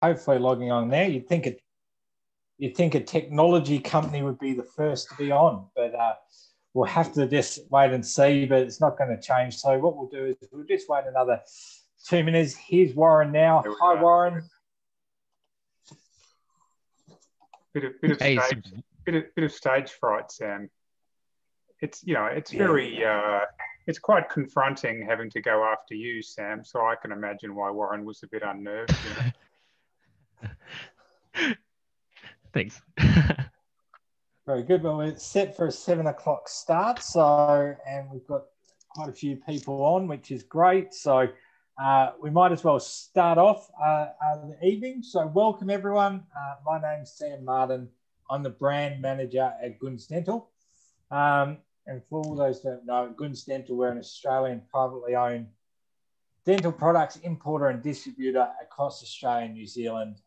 hopefully logging on now. You'd think a technology company would be the first to be on, but we'll have to just wait and see, but it's not going to change. So what we'll do is we'll just wait another 2 minutes. Here's Warren now. Hi, Warren. Bit of stage fright, Sam. It's very it's quite confronting having to go after you, Sam. So I can imagine why Warren was a bit unnerved. Thanks. Very good. Well, we're set for a 7 o'clock start. So, and we've got quite a few people on, which is great. So we might as well start off the evening. So welcome everyone. My name's Sam Martin. I'm the brand manager at Gunz Dental. And for all those that don't know, Gunz Dental, we're an Australian privately owned dental products importer and distributor across Australia and New Zealand.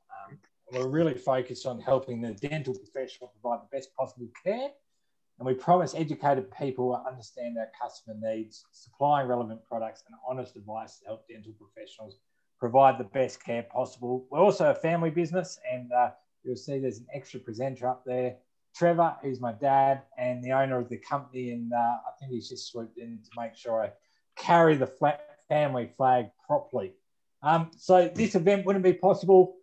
We're really focused on helping the dental professional provide the best possible care. And we promise educated people who understand our customer needs, supplying relevant products and honest advice to help dental professionals provide the best care possible. We're also a family business, and you'll see there's an extra presenter up there, Trevor, who's my dad and the owner of the company. And I think he's just swooped in to make sure I carry the family flag properly. So this event wouldn't be possible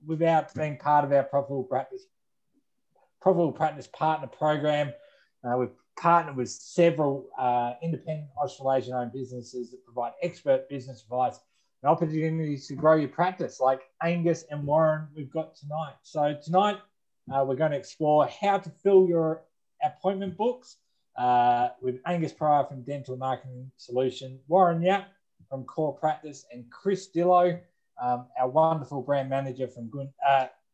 without being part of our Profitable Practice Partner Program. We've partnered with several independent Australasian-owned businesses that provide expert business advice and opportunities to grow your practice, like Angus and Warren we've got tonight. So tonight, we're going to explore how to fill your appointment books with Angus Pryor from Dental Marketing Solution, Warren Yap from Core Practice, and Chris Dillo, our wonderful brand manager from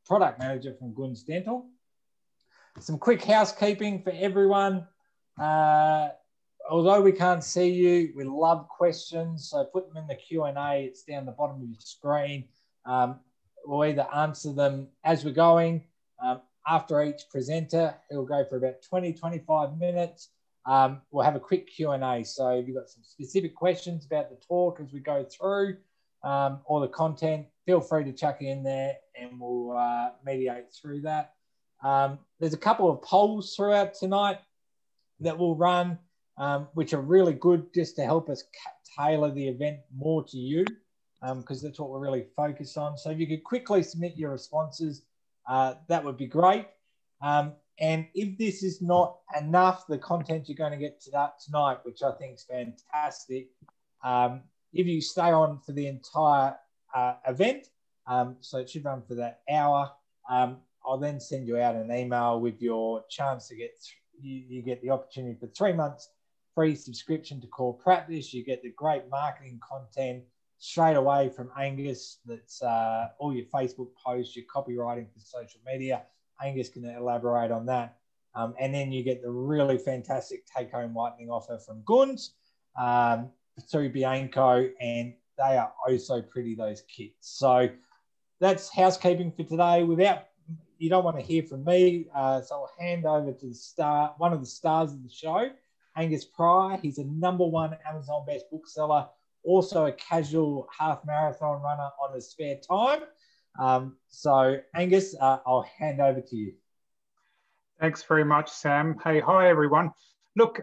product manager from Gunz Dental. Some quick housekeeping for everyone. Although we can't see you, we love questions, so put them in the Q&A. It's down the bottom of your screen. We'll either answer them as we're going. After each presenter, it'll go for about 20-25 minutes. We'll have a quick Q&A. So if you've got some specific questions about the talk as we go through, or the content, feel free to chuck it in there and we'll mediate through that. There's a couple of polls throughout tonight that we'll run, which are really good just to help us tailor the event more to you, because that's what we're really focused on. So if you could quickly submit your responses, that would be great. And if this is not enough, the content you're going to get tonight, which I think is fantastic, if you stay on for the entire event, so it should run for that hour, I'll then send you out an email with your chance to get, you get the opportunity for 3 months free subscription to Core Practice. You get the great marketing content straight away from Angus. That's all your Facebook posts, your copywriting for social media. Angus can elaborate on that. And then you get the really fantastic take-home whitening offer from Gunz through Bianco, and they are oh so pretty, those kits. So that's housekeeping for today. You don't want to hear from me, so I'll hand over to one of the stars of the show, Angus Pryor. He's a #1 Amazon best bookseller, also a casual half marathon runner on his spare time. So Angus, I'll hand over to you. Thanks very much, Sam. Hey, hi everyone. Look,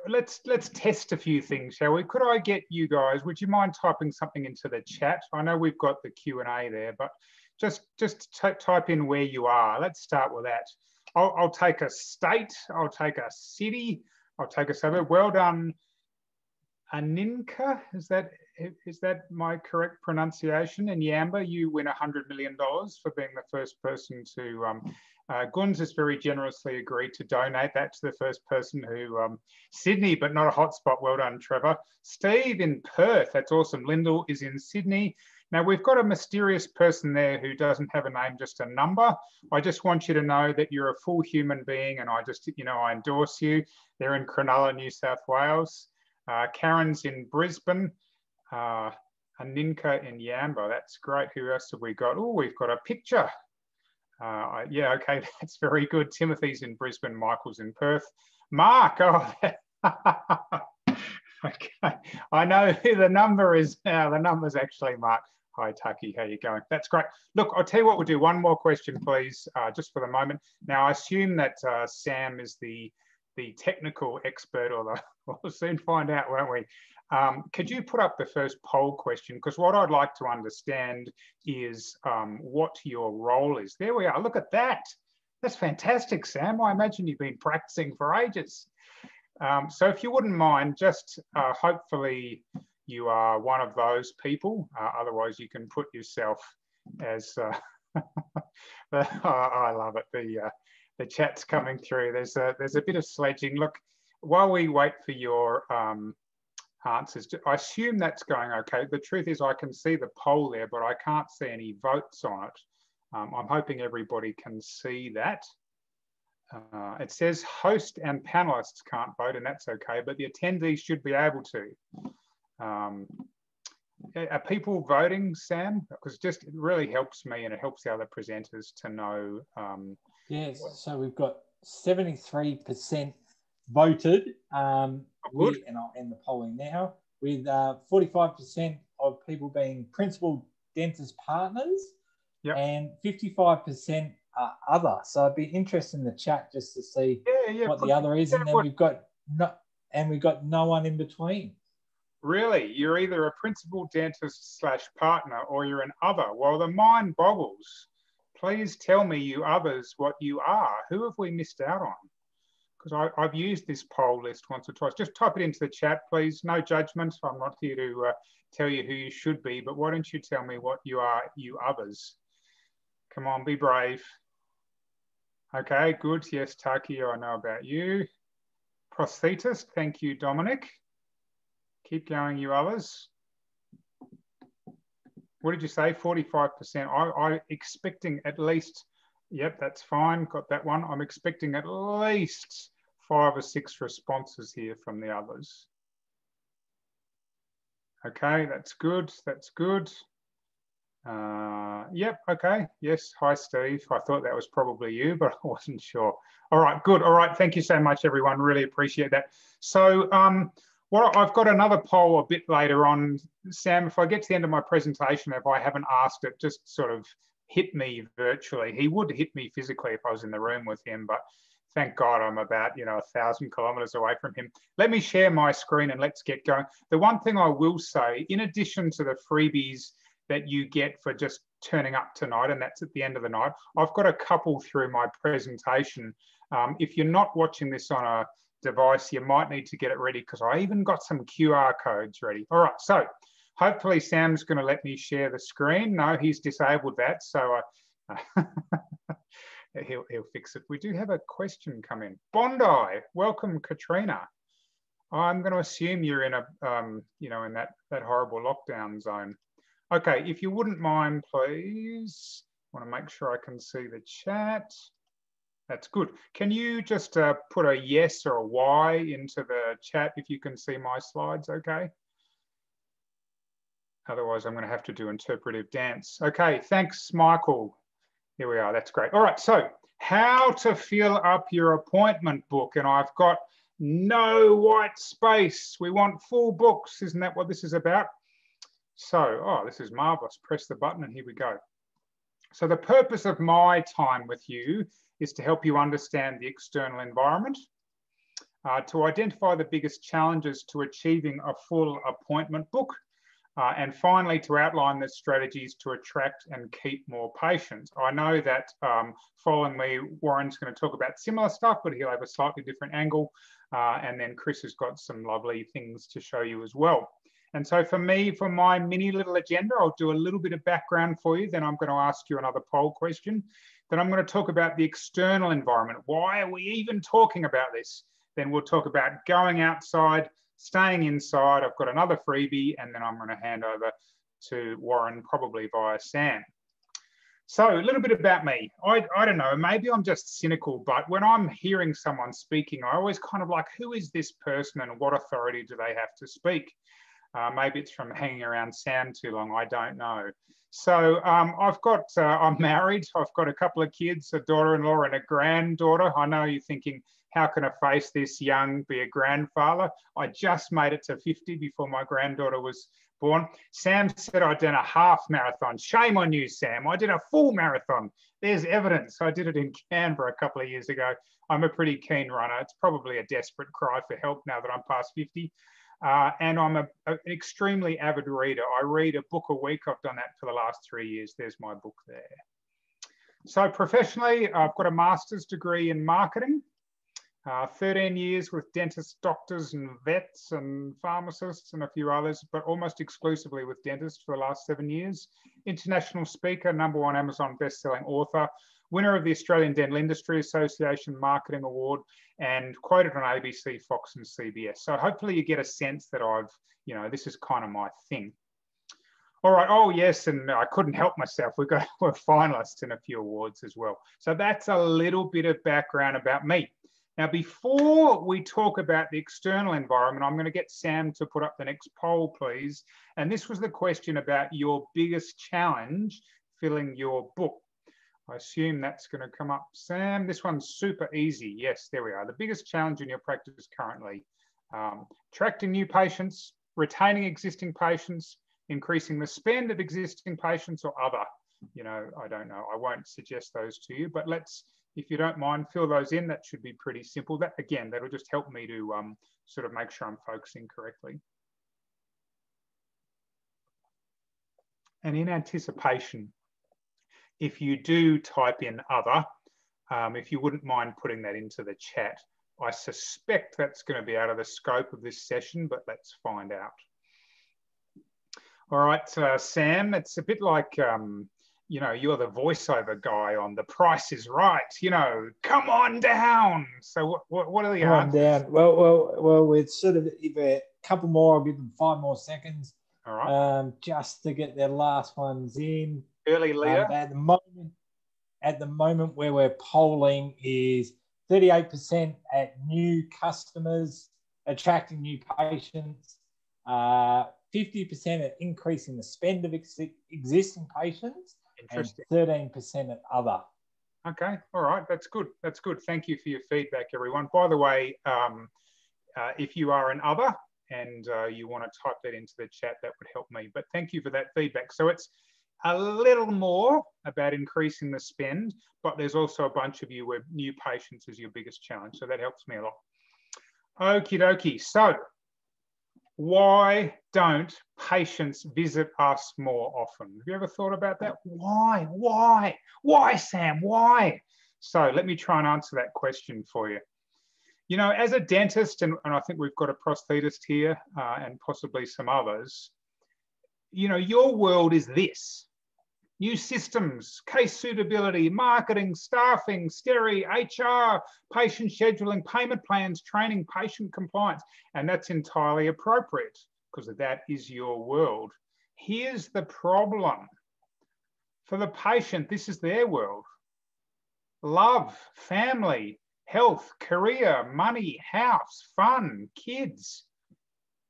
let's test a few things, shall we? Could I get you guys, would you mind typing something into the chat? I know we've got the Q&A there, but just type in where you are. Let's start with that. I'll take a state, I'll take a city, I'll take a suburb. Well done, Aninka, is that my correct pronunciation? In Yamba, you win $100 million for being the first person to, Gunz has very generously agreed to donate that to the first person who, Sydney, but not a hotspot. Well done, Trevor. Steve in Perth, that's awesome. Lyndall is in Sydney. Now we've got a mysterious person there who doesn't have a name, just a number. I just want you to know that you're a full human being, and I just, I endorse you. They're in Cronulla, New South Wales. Karen's in Brisbane. Aninka in Yamba. That's great. Who else have we got? Oh, we've got a picture. Yeah, okay, that's very good. Timothy's in Brisbane. Michael's in Perth. Mark, oh, okay. I know who the number is now. The number's actually Mark. Hi, Taki, how you going? That's great. Look, I'll tell you what, we'll do one more question, please, just for the moment. Now, I assume that Sam is the technical expert, or we'll soon find out, won't we? Could you put up the first poll question? Because what I'd like to understand is what your role is. There we are. Look at that. That's fantastic, Sam. I imagine you've been practicing for ages. So if you wouldn't mind, just hopefully you are one of those people. Otherwise, you can put yourself as. I love it. The chat's coming through. There's a bit of sledging. Look, while we wait for your answers, I assume that's going okay. The truth is, I can see the poll there, but I can't see any votes on it. I'm hoping everybody can see that. It says host and panelists can't vote, and that's okay, but the attendees should be able to. Are people voting, Sam? Because it really helps me, and it helps the other presenters to know. Yes, so we've got 73% voted. And I'll end the polling now, with 45% of people being principal dentist partners, yep, and 55% are other. So I'd be interested in the chat just to see what the other is, and then we've got no one in between. Really? You're either a principal dentist / partner, or you're an other. Well, the mind boggles. Please tell me, you others, what you are. Who have we missed out on? Because I've used this poll list once or twice. Just type it into the chat, please. No judgment. I'm not here to tell you who you should be, but why don't you tell me what you are, you others? Come on, be brave. Okay, good. Yes, Taki, I know about you. Prosthetist, thank you, Dominic. Keep going, you others. What did you say? 45%. I'm expecting at least, yep, that's fine. Got that one. I'm expecting at least 5 or 6 responses here from the others. Okay, that's good. That's good. Yep, okay. Yes, hi, Steve. I thought that was probably you, but I wasn't sure. All right, good. All right, thank you so much, everyone. Really appreciate that. So, I've got another poll a bit later on. Sam, if I get to the end of my presentation, if I haven't asked it, just sort of hit me virtually. He would hit me physically if I was in the room with him, but thank God I'm about, 1,000 kilometers away from him. Let me share my screen and let's get going. The one thing I will say, in addition to the freebies that you get for just turning up tonight, and that's at the end of the night, I've got a couple through my presentation. If you're not watching this on a device, you might need to get it ready, because I even got some QR codes ready. All right, so hopefully Sam's going to let me share the screen. No, he's disabled that, so he'll fix it. We do have a question come in. Bondi, welcome, Katrina. I'm going to assume you're in a in that horrible lockdown zone. Okay, if you wouldn't mind, please. I want to make sure I can see the chat. That's good. Can you just put a yes or a Y into the chat if you can see my slides, okay? Otherwise, I'm going to have to do interpretive dance. Okay, thanks, Michael. Here we are, that's great. All right, so how to fill up your appointment book. And I've got no white space. We want full books. Isn't that what this is about? So, oh, this is marvelous. Press the button and here we go. So the purpose of my time with you is to help you understand the external environment, to identify the biggest challenges to achieving a full appointment book, and finally to outline the strategies to attract and keep more patients. I know that following me, Warren's going to talk about similar stuff, but he'll have a slightly different angle, and then Chris has got some lovely things to show you as well. And so for me, for my mini little agenda, I'll do a little bit of background for you. Then I'm going to ask you another poll question. Then I'm going to talk about the external environment. Why are we even talking about this? Then we'll talk about going outside, staying inside. I've got another freebie, and then I'm going to hand over to Warren, probably via Sam. So a little bit about me. I don't know, maybe I'm just cynical, but when I'm hearing someone speaking, I always kind of like, who is this person and what authority do they have to speak? Maybe it's from hanging around Sam too long, I don't know. So I'm married, I've got a couple of kids, a daughter-in-law and a granddaughter. I know you're thinking, how can a face this young be a grandfather? I just made it to 50 before my granddaughter was born. Sam said I'd done a half marathon. Shame on you, Sam. I did a full marathon. There's evidence. I did it in Canberra a couple of years ago. I'm a pretty keen runner. It's probably a desperate cry for help now that I'm past 50. And I'm an extremely avid reader. I read a book a week. I've done that for the last 3 years. There's my book there. So professionally, I've got a master's degree in marketing, 13 years with dentists, doctors and vets and pharmacists and a few others, but almost exclusively with dentists for the last 7 years. International speaker, #1 Amazon best-selling author, winner of the Australian Dental Industry Association Marketing Award, and quoted on ABC, Fox and CBS. So hopefully you get a sense that this is kind of my thing. All right. Oh, yes. And I couldn't help myself. We're finalists in a few awards as well. So that's a little bit of background about me. Now, before we talk about the external environment, I'm going to get Sam to put up the next poll, please. And this was the question about your biggest challenge filling your book. I assume that's going to come up. Sam, this one's super easy. Yes, there we are. The biggest challenge in your practice currently. Attracting new patients, retaining existing patients, increasing the spend of existing patients, or other. I don't know. I won't suggest those to you, but if you don't mind, fill those in. That should be pretty simple. That'll just help me to sort of make sure I'm focusing correctly. And in anticipation, if you do type in other, if you wouldn't mind putting that into the chat. I suspect that's going to be out of the scope of this session, but let's find out. All right, Sam, it's a bit like, you're the voiceover guy on The Price is Right, come on down. So what are the answers? Come on down. Well, it's sort of, if a couple more, I'll give them 5 more seconds. All right. Just to get their last ones in. Early leader. At the moment where we're polling is 38% at new customers, attracting new patients, 50% at increasing the spend of existing patients, and 13% at other. Okay, all right, that's good. That's good. Thank you for your feedback, everyone. By the way, if you are an other and you want to type that into the chat, that would help me. But thank you for that feedback. So it's a little more about increasing the spend, but there's also a bunch of you where new patients is your biggest challenge. So that helps me a lot. Okie dokie. So why don't patients visit us more often? Have you ever thought about that? Why? Why, Sam? Why? So let me try and answer that question for you. As a dentist, and I think we've got a prosthetist here and possibly some others, your world is this. New systems, case suitability, marketing, staffing, STERI, HR, patient scheduling, payment plans, training, patient compliance. And that's entirely appropriate because that is your world. Here's the problem. For the patient, this is their world. Love, family, health, career, money, house, fun, kids,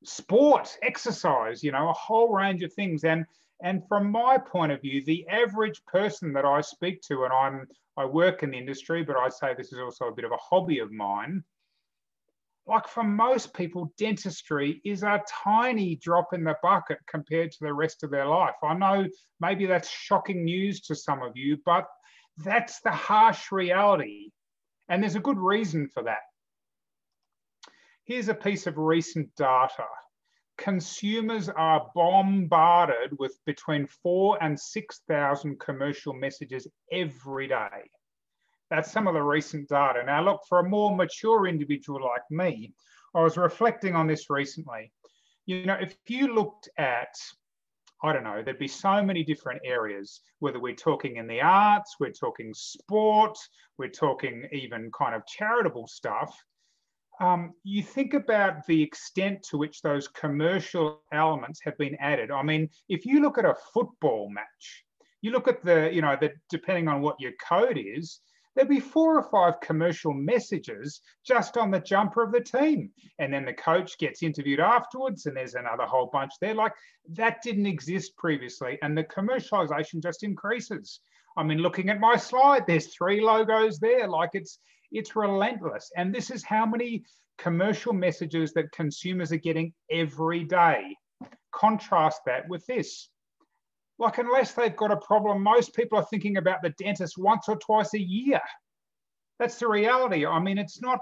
sport, exercise, a whole range of things. And from my point of view, the average person that I speak to, and I work in the industry, but I say this is also a bit of a hobby of mine, like for most people, dentistry is a tiny drop in the bucket compared to the rest of their life. I know maybe that's shocking news to some of you, but that's the harsh reality. And there's a good reason for that. Here's a piece of recent data. Consumers are bombarded with between 4,000 and 6,000 commercial messages every day. That's some of the recent data. Now, look, for a more mature individual like me, I was reflecting on this recently. If you looked at, I don't know, there'd be so many different areas, whether we're talking in the arts, we're talking sport, we're talking even kind of charitable stuff. You think about the extent to which those commercial elements have been added. I mean, if you look at a football match, you look at depending on what your code is, there'd be 4 or 5 commercial messages just on the jumper of the team. And then the coach gets interviewed afterwards and there's another whole bunch there. Like, that didn't exist previously. And the commercialization just increases. I mean, looking at my slide, there's 3 logos there. Like, it's relentless. And this is how many commercial messages that consumers are getting every day. contrast that with this. Like, unless they've got a problem, most people are thinking about the dentist once or twice a year. That's the reality. I mean, it's not,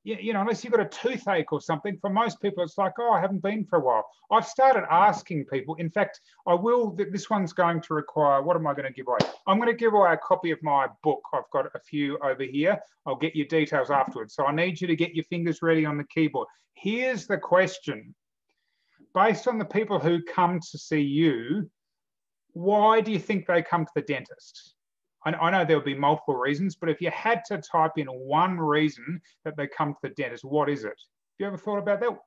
you know, unless you've got a toothache or something, for most people, it's like, oh, I haven't been for a while. I've started asking people. In fact, I will, this one's going to require, what am I going to give away? I'm going to give away a copy of my book. I've got a few over here. I'll get your details afterwards. So I need you to get your fingers ready on the keyboard. Here's the question. Based on the people who come to see you, why do you think they come to the dentist? I know there'll be multiple reasons, but if you had to type in one reason that they come to the dentist, what is it? Have you ever thought about that?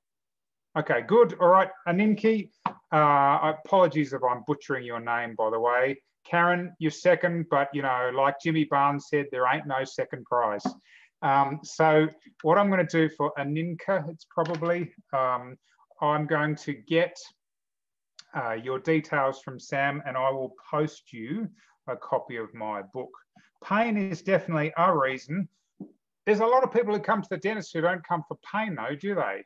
Okay, good. All right, Aninki, apologies if I'm butchering your name, by the way. Karen, you're second, but, you know, like Jimmy Barnes said, there ain't no second prize. So what I'm going to do for Aninka, it's probably, I'm going to get your details from Sam, and I will post you a copy of my book. Pain is definitely a reason. There's a lot of people who come to the dentist who don't come for pain, though, do they?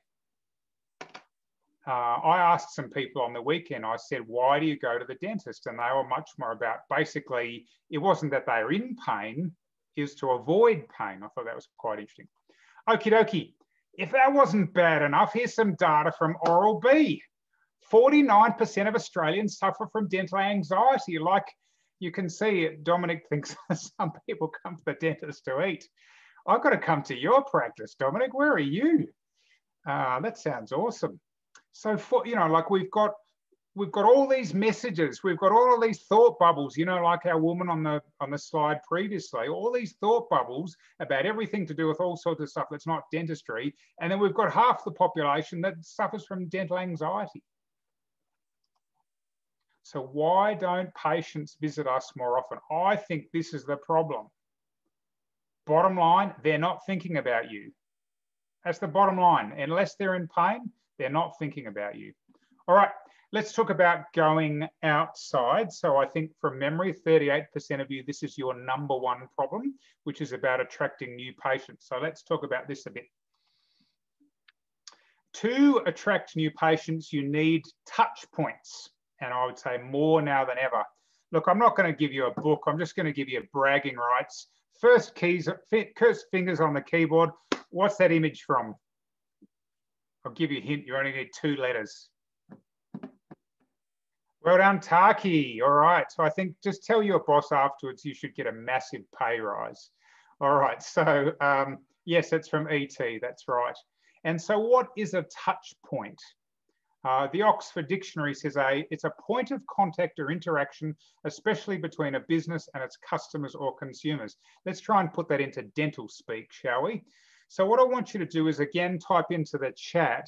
I asked some people on the weekend, I said, why do you go to the dentist? And they were much more about, basically, it wasn't that they were in pain, it was to avoid pain. I thought that was quite interesting. Okie dokie. If that wasn't bad enough, here's some data from Oral-B. 49% of Australians suffer from dental anxiety. Like you can see, Dominic thinks some people come to the dentist to eat. I've got to come to your practice, Dominic. Where are you? That sounds awesome. So, for, you know, like we've got all these messages, we've got all of these thought bubbles, you know, like our woman on the slide previously, all these thought bubbles about everything to do with all sorts of stuff that's not dentistry. And then we've got half the population that suffers from dental anxiety. So why don't patients visit us more often? I think this is the problem. Bottom line, they're not thinking about you. That's the bottom line. Unless they're in pain, they're not thinking about you. All right, let's talk about going outside. So I think from memory, 38% of you, this is your number one problem, which is about attracting new patients. So let's talk about this a bit. To attract new patients, you need touch points. And I would say more now than ever. Look, I'm not going to give you a book. I'm just going to give you bragging rights. First fingers on the keyboard. What's that image from? I'll give you a hint. You only need 2 letters. Well done, Taki. All right. So I think just tell your boss afterwards you should get a massive pay rise. All right. So yes, it's from ET. That's right. And so what is a touch point? The Oxford Dictionary says it's a point of contact or interaction, especially between a business and its customers or consumers. Let's try and put that into dental speak, shall we? So what I want you to do is, again, type into the chat,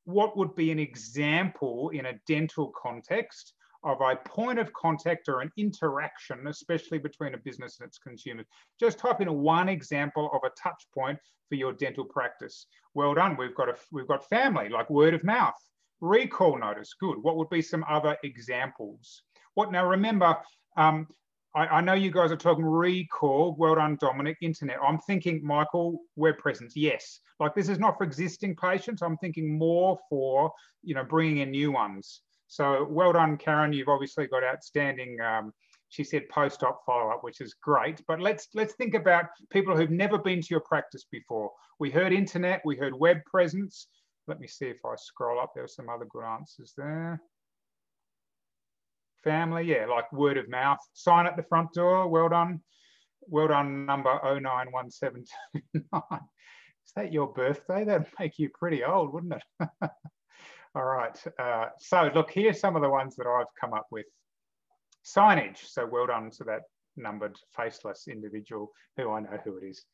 what would be an example in a dental context of a point of contact or an interaction, especially between a business and its consumers. Just type in one example of a touch point for your dental practice. Well done. We've got family, like word of mouth. Recall notice, good. What would be some other examples? Now remember, I know you guys are talking recall, well done, Dominic, internet. I'm thinking, Michael, web presence, yes. Like this is not for existing patients. I'm thinking more for, you know, bringing in new ones. So well done, Karen. You've obviously got outstanding, she said post-op follow-up, which is great. But let's think about people who've never been to your practice before. We heard internet, we heard web presence. Let me see if I scroll up. There are some other good answers there. Family, yeah, like word of mouth. Sign at the front door, well done. Well done, number 091729. Is that your birthday? That'd make you pretty old, wouldn't it? All right, so look, here's some of the ones that I've come up with. Signage, so well done to that numbered faceless individual who I know who it is.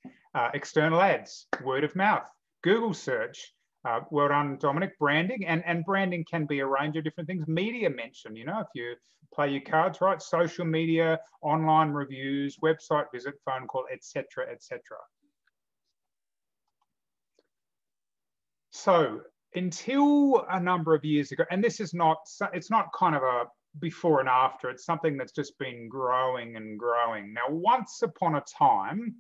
External ads, word of mouth, Google search, well done, Dominic. Branding, and branding can be a range of different things. Media mention, you know, if you play your cards right, social media, online reviews, website visit, phone call, etc., etc. So until a number of years ago, and this is not, it's not kind of a before and after, it's something that's just been growing and growing. Now, once upon a time,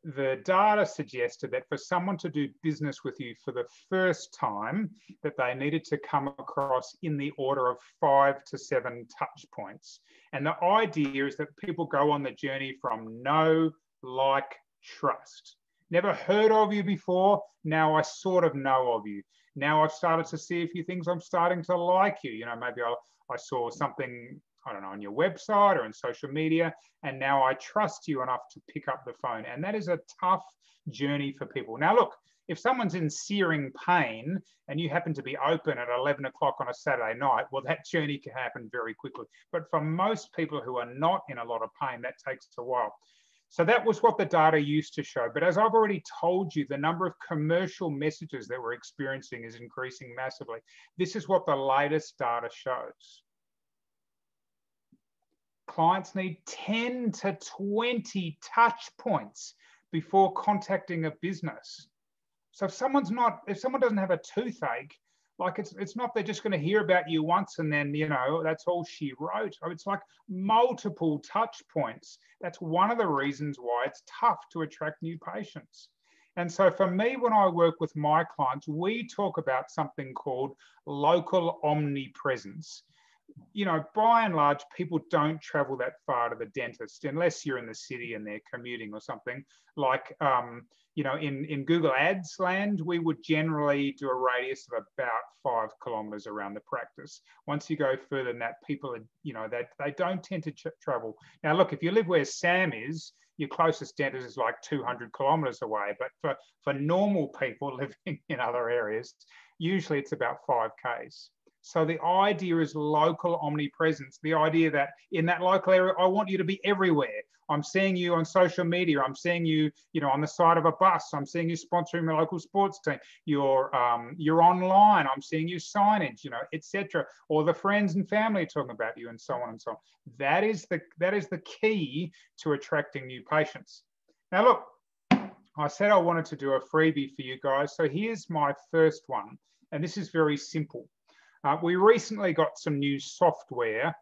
the data suggested that for someone to do business with you for the first time, that they needed to come across in the order of 5 to 7 touch points. And the idea is that people go on the journey from know, like, trust. Never heard of you before. Now I sort of know of you. Now I've started to see a few things. I'm starting to like you. You know, maybe I saw something, I don't know, on your website or in social media, and now I trust you enough to pick up the phone. And that is a tough journey for people. Now, look, if someone's in searing pain and you happen to be open at 11 o'clock on a Saturday night, well, that journey can happen very quickly. But for most people who are not in a lot of pain, that takes a while. So that was what the data used to show. But as I've already told you, the number of commercial messages that we're experiencing is increasing massively. This is what the latest data shows. Clients need 10 to 20 touch points before contacting a business. So if someone doesn't have a toothache, like it's not they're just going to hear about you once and then, you know, that's all she wrote. It's like multiple touch points. That's one of the reasons why it's tough to attract new patients. And so for me, when I work with my clients, we talk about something called local omnipresence. You know, by and large, people don't travel that far to the dentist unless you're in the city and they're commuting or something. Like, you know, in Google Ads land, we would generally do a radius of about 5 kilometers around the practice. Once you go further than that, people are, you know, they don't tend to travel. Now, look, if you live where Sam is, your closest dentist is like 200 kilometers away. But for normal people living in other areas, usually it's about 5 Ks. So the idea is local omnipresence, the idea that in that local area, I want you to be everywhere. I'm seeing you on social media. I'm seeing you, you know, on the side of a bus. I'm seeing you sponsoring the local sports team. You're online. I'm seeing you signage, you know, etc. Or the friends and family talking about you, and so on and so on. That is the key to attracting new patients. Now, look, I said I wanted to do a freebie for you guys. So here's my first one, and this is very simple. We recently got some new software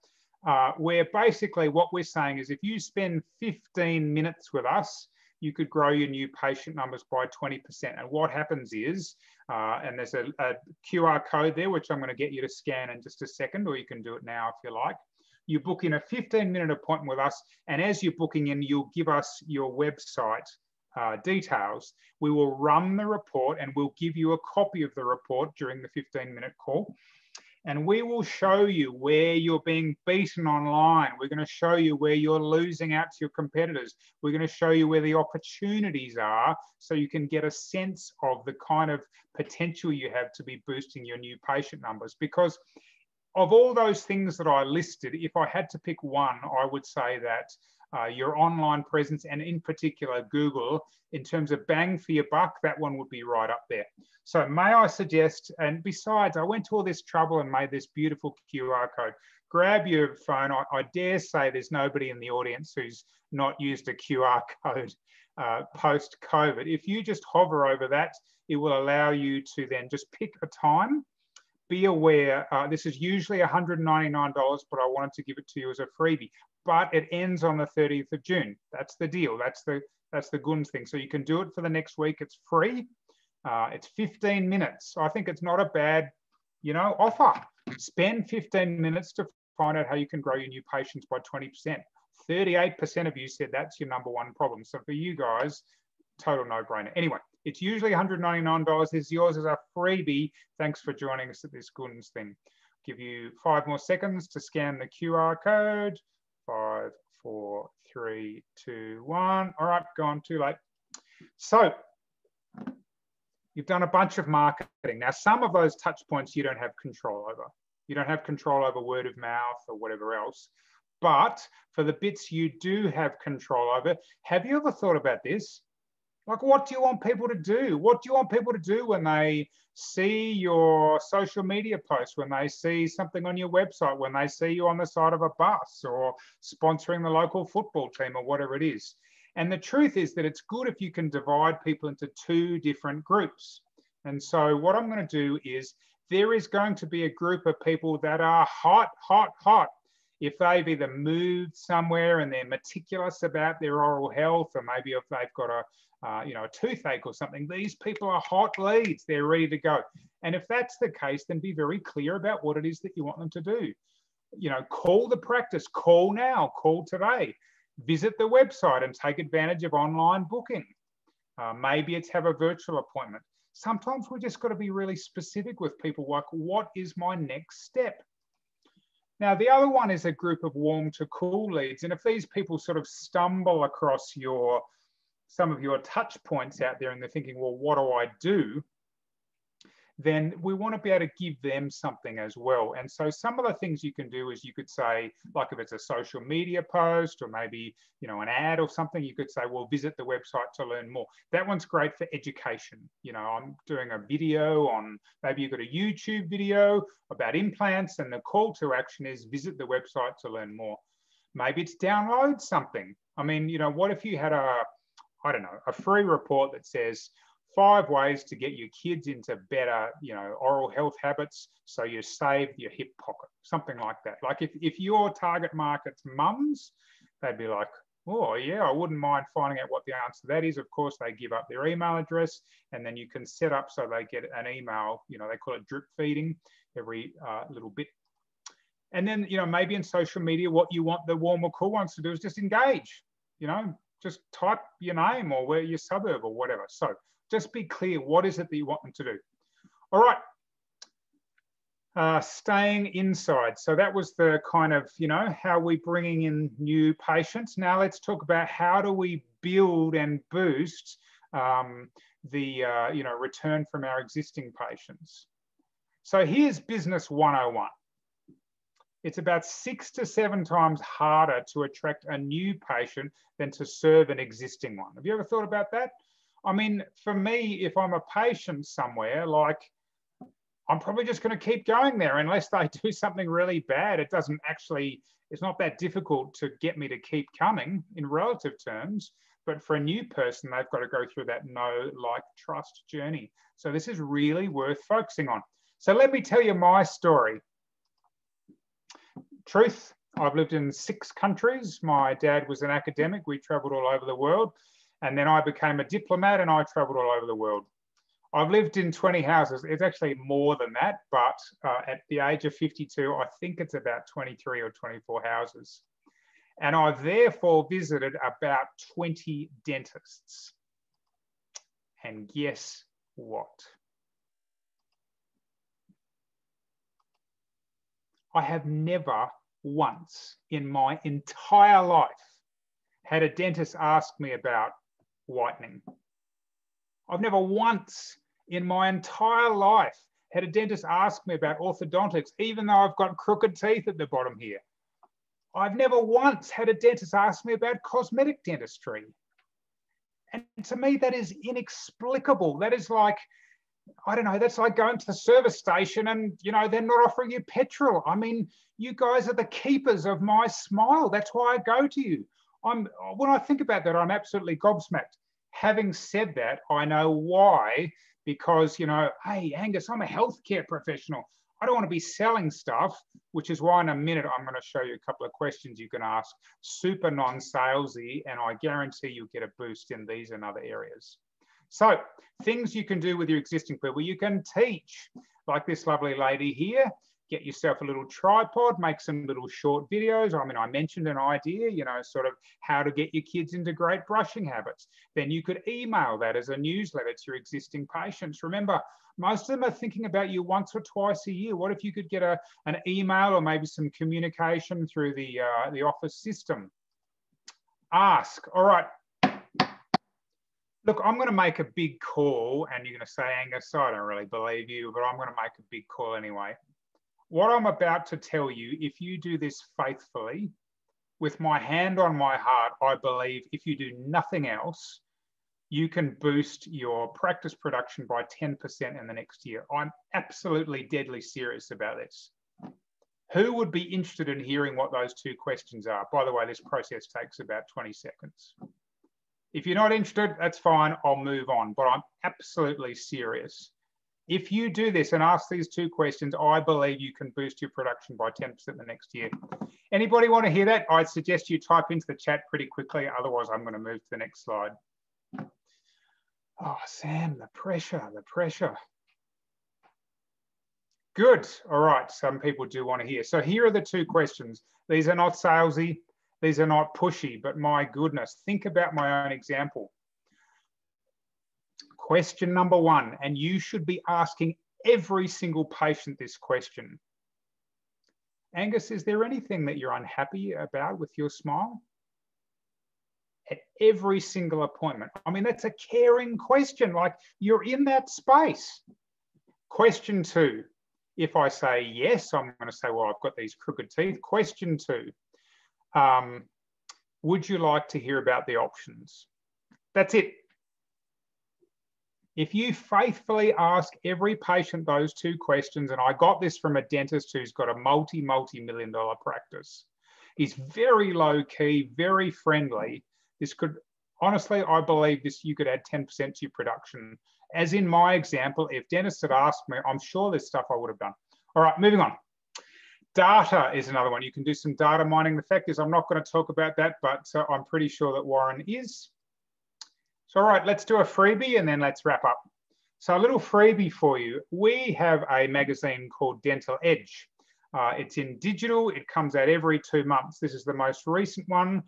where basically what we're saying is if you spend 15 minutes with us, you could grow your new patient numbers by 20%. And what happens is, and there's a QR code there, which I'm going to get you to scan in just a second, or you can do it now if you like. You book in a 15-minute appointment with us, and as you're booking in, you'll give us your website details. We will run the report and we'll give you a copy of the report during the 15-minute call. And we will show you where you're being beaten online. We're going to show you where you're losing out to your competitors. We're going to show you where the opportunities are so you can get a sense of the kind of potential you have to be boosting your new patient numbers. Because of all those things that I listed, if I had to pick one, I would say that your online presence, and in particular Google, in terms of bang for your buck, that one would be right up there. So may I suggest, and besides, I went to all this trouble and made this beautiful QR code. Grab your phone. I dare say there's nobody in the audience who's not used a QR code post-COVID. If you just hover over that, it will allow you to then just pick a time. Be aware, this is usually $199, but I wanted to give it to you as a freebie. But it ends on the 30th of June. That's the deal. That's the Gunz thing. So you can do it for the next week. It's free. It's 15 minutes. I think it's not a bad, you know, offer. Spend 15 minutes to find out how you can grow your new patients by 20%. 38% of you said that's your number one problem. So for you guys, total no-brainer. Anyway, it's usually $199. It's yours as a freebie. Thanks for joining us at this Gunz thing. Give you 5 more seconds to scan the QR code. 5, 4, 3, 2, 1. All right, gone, too late. So you've done a bunch of marketing. Now, some of those touch points you don't have control over. You don't have control over word of mouth or whatever else. But for the bits you do have control over, have you ever thought about this? Like, what do you want people to do? What do you want people to do when they see your social media posts, when they see something on your website, when they see you on the side of a bus or sponsoring the local football team or whatever it is? And the truth is that it's good if you can divide people into 2 different groups. And so what I'm going to do is there is going to be a group of people that are hot, hot, hot If they've either moved somewhere and they're meticulous about their oral health, or maybe if they've got a toothache or something, these people are hot leads. They're ready to go. And if that's the case, then be very clear about what it is that you want them to do. Call the practice, call now, call today, visit the website and take advantage of online booking. Maybe it's have a virtual appointment. Sometimes we just got to be really specific with people, like, what is my next step? Now, the other one is a group of warm to cool leads. And if these people sort of stumble across some of your touch points out there and they're thinking, well, what do I do? Then we want to be able to give them something as well. And so some of the things you can do is you could say, like if it's a social media post or maybe, an ad or something, you could say, well, visit the website to learn more. That one's great for education. I'm doing a video on, maybe you've got a YouTube video about implants and the call to action is visit the website to learn more. Maybe it's download something. I mean, what if you had a free report that says 5 ways to get your kids into better, oral health habits so you save your hip pocket, something like that. Like if your target market's mums, they'd be like, oh yeah, I wouldn't mind finding out what the answer to that is. Of course, they give up their email address and then you can set up so they get an email, they call it drip feeding every little bit. And then, maybe in social media, what you want the warm or cool ones to do is just engage, just type your name or where your suburb or whatever. So just be clear, what is it that you want them to do? All right, staying inside. So that was the kind of, how we bringing in new patients. Now let's talk about how do we build and boost the return from our existing patients. So here's business 101. It's about 6 to 7 times harder to attract a new patient than to serve an existing one. Have you ever thought about that? I mean, for me, if I'm a patient somewhere, like I'm probably just going to keep going there unless they do something really bad. It's not that difficult to get me to keep coming in relative terms. But for a new person, they've got to go through that know, like, trust journey. So this is really worth focusing on. So let me tell you my story. Truth, I've lived in 6 countries. My dad was an academic. We traveled all over the world. And then I became a diplomat and I traveled all over the world. I've lived in 20 houses. It's actually more than that, but at the age of 52, I think it's about 23 or 24 houses. And I've therefore visited about 20 dentists. And guess what? I have never once in my entire life had a dentist ask me about whitening. I've never once in my entire life had a dentist ask me about orthodontics, even though I've got crooked teeth at the bottom here. I've never once had a dentist ask me about cosmetic dentistry. And to me, that is inexplicable. That is like, I don't know, that's like going to the service station and, they're not offering you petrol. I mean, you guys are the keepers of my smile. That's why I go to you. When I think about that, I'm absolutely gobsmacked. Having said that, I know why, because, hey, Angus, I'm a healthcare professional. I don't want to be selling stuff, which is why in a minute I'm going to show you a couple of questions you can ask, super non-salesy, and I guarantee you'll get a boost in these and other areas. So things you can do with your existing people. You can teach, like this lovely lady here. Get yourself a little tripod, make some little short videos. I mean, I mentioned an idea, sort of how to get your kids into great brushing habits. Then you could email that as a newsletter to your existing patients. Remember, most of them are thinking about you once or twice a year. What if you could get an email or maybe some communication through the office system? Ask. All right. Look, I'm going to make a big call, and you're going to say, Angus, I don't really believe you, but I'm going to make a big call anyway. What I'm about to tell you, if you do this faithfully, with my hand on my heart, I believe if you do nothing else, you can boost your practice production by 10% in the next year. I'm absolutely deadly serious about this. Who would be interested in hearing what those 2 questions are? By the way, this process takes about 20 seconds. If you're not interested, that's fine, I'll move on, but I'm absolutely serious. If you do this and ask these 2 questions, I believe you can boost your production by 10% the next year. Anybody want to hear that? I'd suggest you type into the chat pretty quickly. Otherwise, I'm going to move to the next slide. Oh, Sam, the pressure, the pressure. Good. All right. Some people do want to hear. So here are the two questions. These are not salesy. These are not pushy, but my goodness, think about my own example. Question number one, and you should be asking every single patient this question. Angus, is there anything that you're unhappy about with your smile? At every single appointment. I mean, that's a caring question, like you're in that space. Question two, if I say yes, I'm going to say, well, I've got these crooked teeth. Question two, would you like to hear about the options? That's it. If you faithfully ask every patient those two questions, and I got this from a dentist who's got a multi-million dollar practice. He's very low key, very friendly. This could, honestly, I believe this, you could add 10% to your production. As in my example, if dentists had asked me, I'm sure there's stuff I would have done. All right, moving on. Data is another one. You can do some data mining. The fact is I'm not going to talk about that, but I'm pretty sure that Warren is. So, all right, let's do a freebie and then let's wrap up. So a little freebie for you. We have a magazine called Dental Edge. It's in digital. It comes out every 2 months. This is the most recent one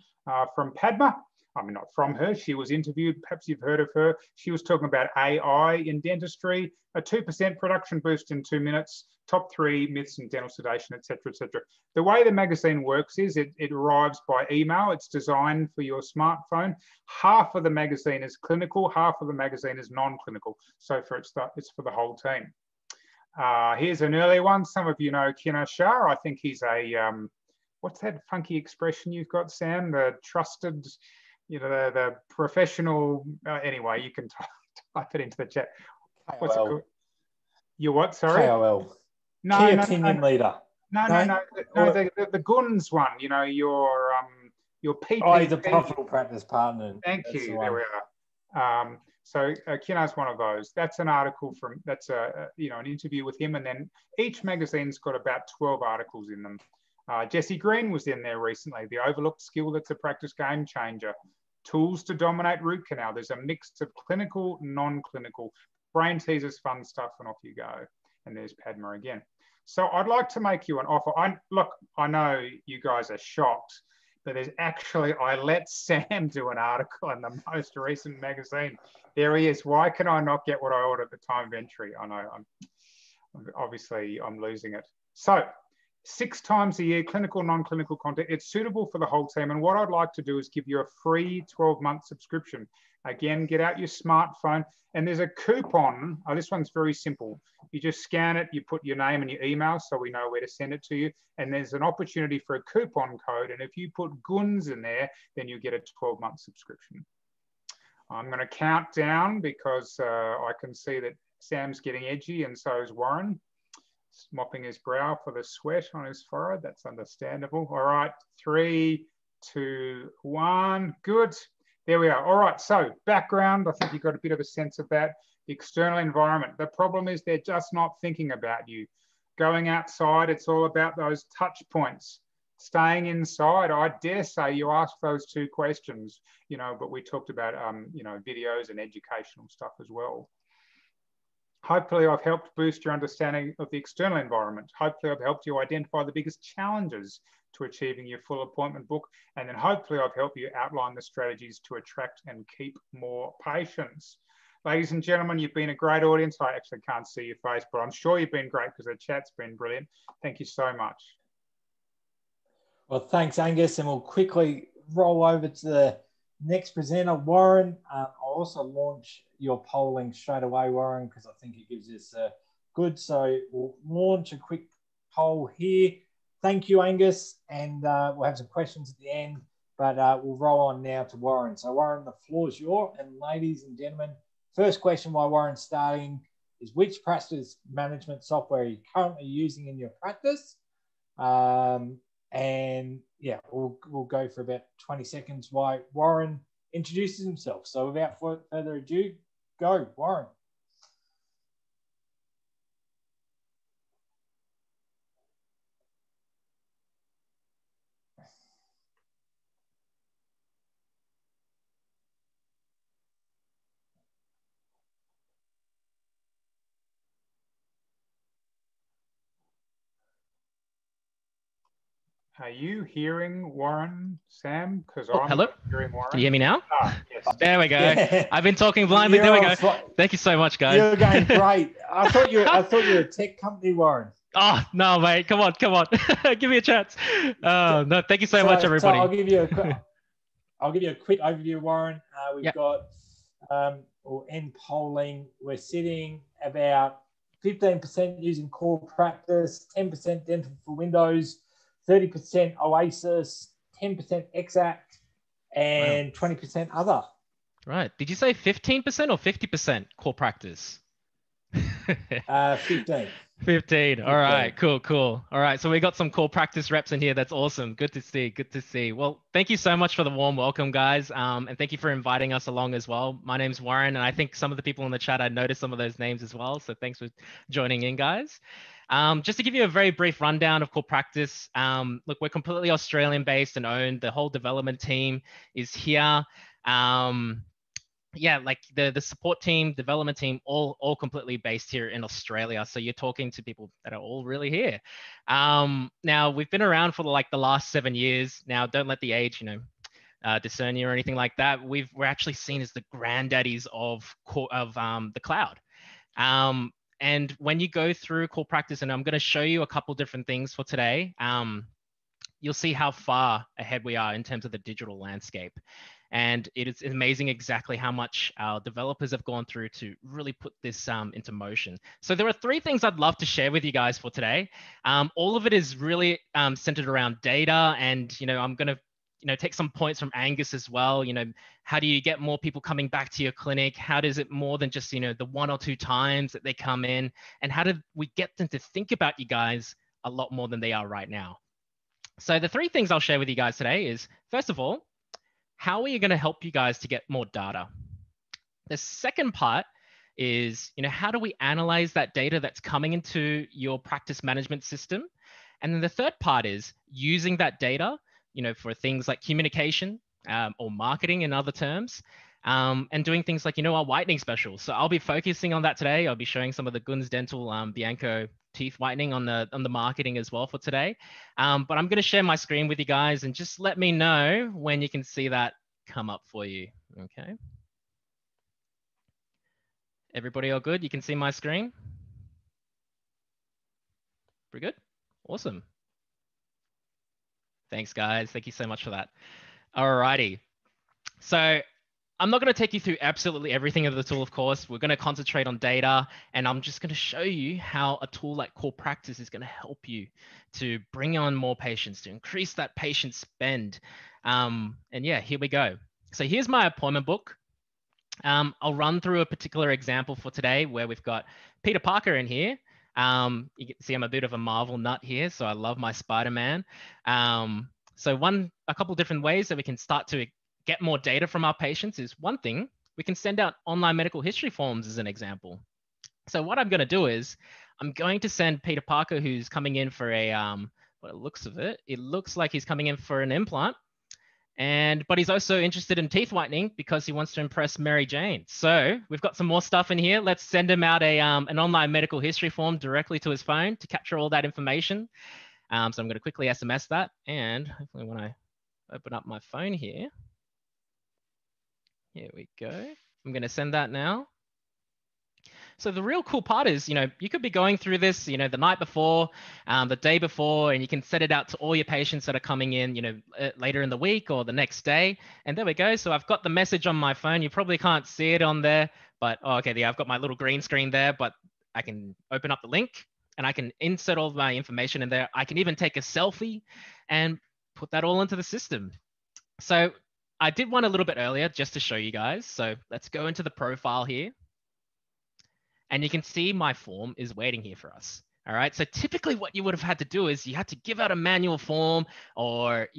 from Padma. I mean, not from her. She was interviewed. Perhaps you've heard of her. She was talking about AI in dentistry, a 2% production boost in 2 minutes, top 3 myths in dental sedation, et cetera, et cetera. The way the magazine works is it arrives by email. It's designed for your smartphone. Half of the magazine is clinical, half of the magazine is non-clinical. So it's for the whole team. Here's an early one. Some of you know Kinar Shah. I think he's a, what's that funky expression you've got, Sam? The trusted, you know, the professional, anyway, you can type it into the chat. KOL. What's it called? You what, sorry? KOL. No, Key no, opinion leader. No, the Gunz one, you know, your PP. Oh, he's a profitable practice partner. Thank you, there we are. So Kinar's one of those. That's an article from, that's you know, an interview with him, and then each magazine's got about 12 articles in them. Jesse Green was in there recently. The overlooked skill that's a practice game changer. Tools to dominate root canal. There's a mix of clinical, non-clinical, brain teasers, fun stuff, and off you go. And there's Padma again. So I'd like to make you an offer. Look, I know you guys are shocked, but there's actually, I let Sam do an article in the most recent magazine. There he is. Why can I not get what I ordered at the time of entry? I know, obviously I'm losing it. So 6 times a year, clinical, non-clinical content. It's suitable for the whole team. And what I'd like to do is give you a free 12-month subscription. Again, get out your smartphone, and there's a coupon. Oh, this one's very simple. You just scan it, you put your name and your email so we know where to send it to you. And there's an opportunity for a coupon code. And if you put Gunz in there, then you get a 12-month subscription. I'm going to count down because I can see that Sam's getting edgy, and so is Warren. Mopping his brow for the sweat on his forehead. That's understandable. All right, 3, 2, 1. Good. There we are. All right, so background. I think you've got a bit of a sense of that. The external environment. The problem is they're just not thinking about you. Going outside, it's all about those touch points. Staying inside, I dare say you ask those 2 questions, you know, but we talked about, you know, videos and educational stuff as well. Hopefully I've helped boost your understanding of the external environment. Hopefully I've helped you identify the biggest challenges to achieving your full appointment book. And then hopefully I've helped you outline the strategies to attract and keep more patients. Ladies and gentlemen, you've been a great audience. I actually can't see your face, but I'm sure you've been great because the chat's been brilliant. Thank you so much. Well, thanks, Angus. And we'll quickly roll over to the next presenter, Warren. I'll also launch your polling straight away, Warren, because I think it gives us a good. So we'll launch a quick poll here. Thank you, Angus. And we'll have some questions at the end, but we'll roll on now to Warren. So Warren, the floor is yours. And ladies and gentlemen, first question while Warren's starting is, which practice management software are you currently using in your practice? And yeah, we'll go for about 20 seconds while Warren introduces himself. So without further ado, go, Warren. Are you hearing Warren, Sam? Because Oh, I'm hello. not hearing Warren. Can you hear me now? Yes. There we go. Yeah. I've been talking blindly. You're There we on go. Thank you so much, guys. You're going great. I thought you were a tech company, Warren. Oh, no, mate. Come on. Give me a chance. No, thank you so much, everybody. So I'll give you a quick overview, Warren. We've got or end polling. We're sitting about 15% using core practice, 10% dental for Windows, 30% Oasis, 10% Exact, and 20% other. Right. Did you say 15% or 50% core practice? 15. 15. All right, cool. All right, so we got some core practice reps in here. That's awesome. Good to see. Well, thank you so much for the warm welcome, guys. And thank you for inviting us along as well. My name's Warren, and I think some of the people in the chat, I noticed some of those names as well. So thanks for joining in, guys. Just to give you a very brief rundown of core practice, look, we're completely Australian based and owned. The whole development team is here. Yeah, like the support team, development team, all completely based here in Australia. So you're talking to people that are all really here. Now we've been around for like the last 7 years. Now don't let the age, discern you or anything like that. We're actually seen as the granddaddies of the cloud. And when you go through core practice, and I'm going to show you a couple different things for today, you'll see how far ahead we are in terms of the digital landscape. And it is amazing exactly how much our developers have gone through to really put this into motion. So there are 3 things I'd love to share with you guys for today. All of it is really centered around data. And, I'm going to, take some points from Angus as well. How do you get more people coming back to your clinic? How does it more than just, the 1 or 2 times that they come in? And how do we get them to think about you guys a lot more than they are right now? So the 3 things I'll share with you guys today is, first of all, how are you going to help you guys to get more data? The second part is, how do we analyze that data that's coming into your practice management system? And then the third part is using that data, for things like communication or marketing in other terms, and doing things like, our whitening special. So I'll be focusing on that today. I'll be showing some of the Gunz Dental Bianco teeth whitening on the marketing as well for today. But I'm going to share my screen with you guys and just let me know when you can see that come up for you. Okay. Everybody all good? You can see my screen? Pretty good? Awesome. Thanks, guys. Thank you so much for that. All righty. So I'm not going to take you through absolutely everything of the tool, of course. We're going to concentrate on data, and I'm just going to show you how a tool like Core Practice is going to help you to bring on more patients, to increase that patient spend. And yeah, here we go. So here's my appointment book. I'll run through a particular example for today where we've got Peter Parker in here. You can see I'm a bit of a Marvel nut here, so I love my Spider-Man. So a couple different ways that we can start to get more data from our patients is one thing. We can send out online medical history forms as an example. So what I'm going to do is I'm going to send Peter Parker, who's coming in for a, what it looks like he's coming in for an implant. But he's also interested in teeth whitening because he wants to impress Mary Jane. So we've got some more stuff in here. Let's send him out an online medical history form directly to his phone to capture all that information. So I'm going to quickly SMS that. And hopefully when I open up my phone here, here we go. I'm going to send that now. So the real cool part is, you could be going through this, the night before, the day before, and you can set it out to all your patients that are coming in, later in the week or the next day. And there we go. So I've got the message on my phone. You probably can't see it on there, but okay, yeah, I've got my little green screen there, but I can open up the link and I can insert all of my information in there. I can even take a selfie and put that all into the system. So I did one a little bit earlier just to show you guys. So let's go into the profile here. And you can see my form is waiting here for us. All right. So typically what you would have had to do is you had to give out a manual form, or,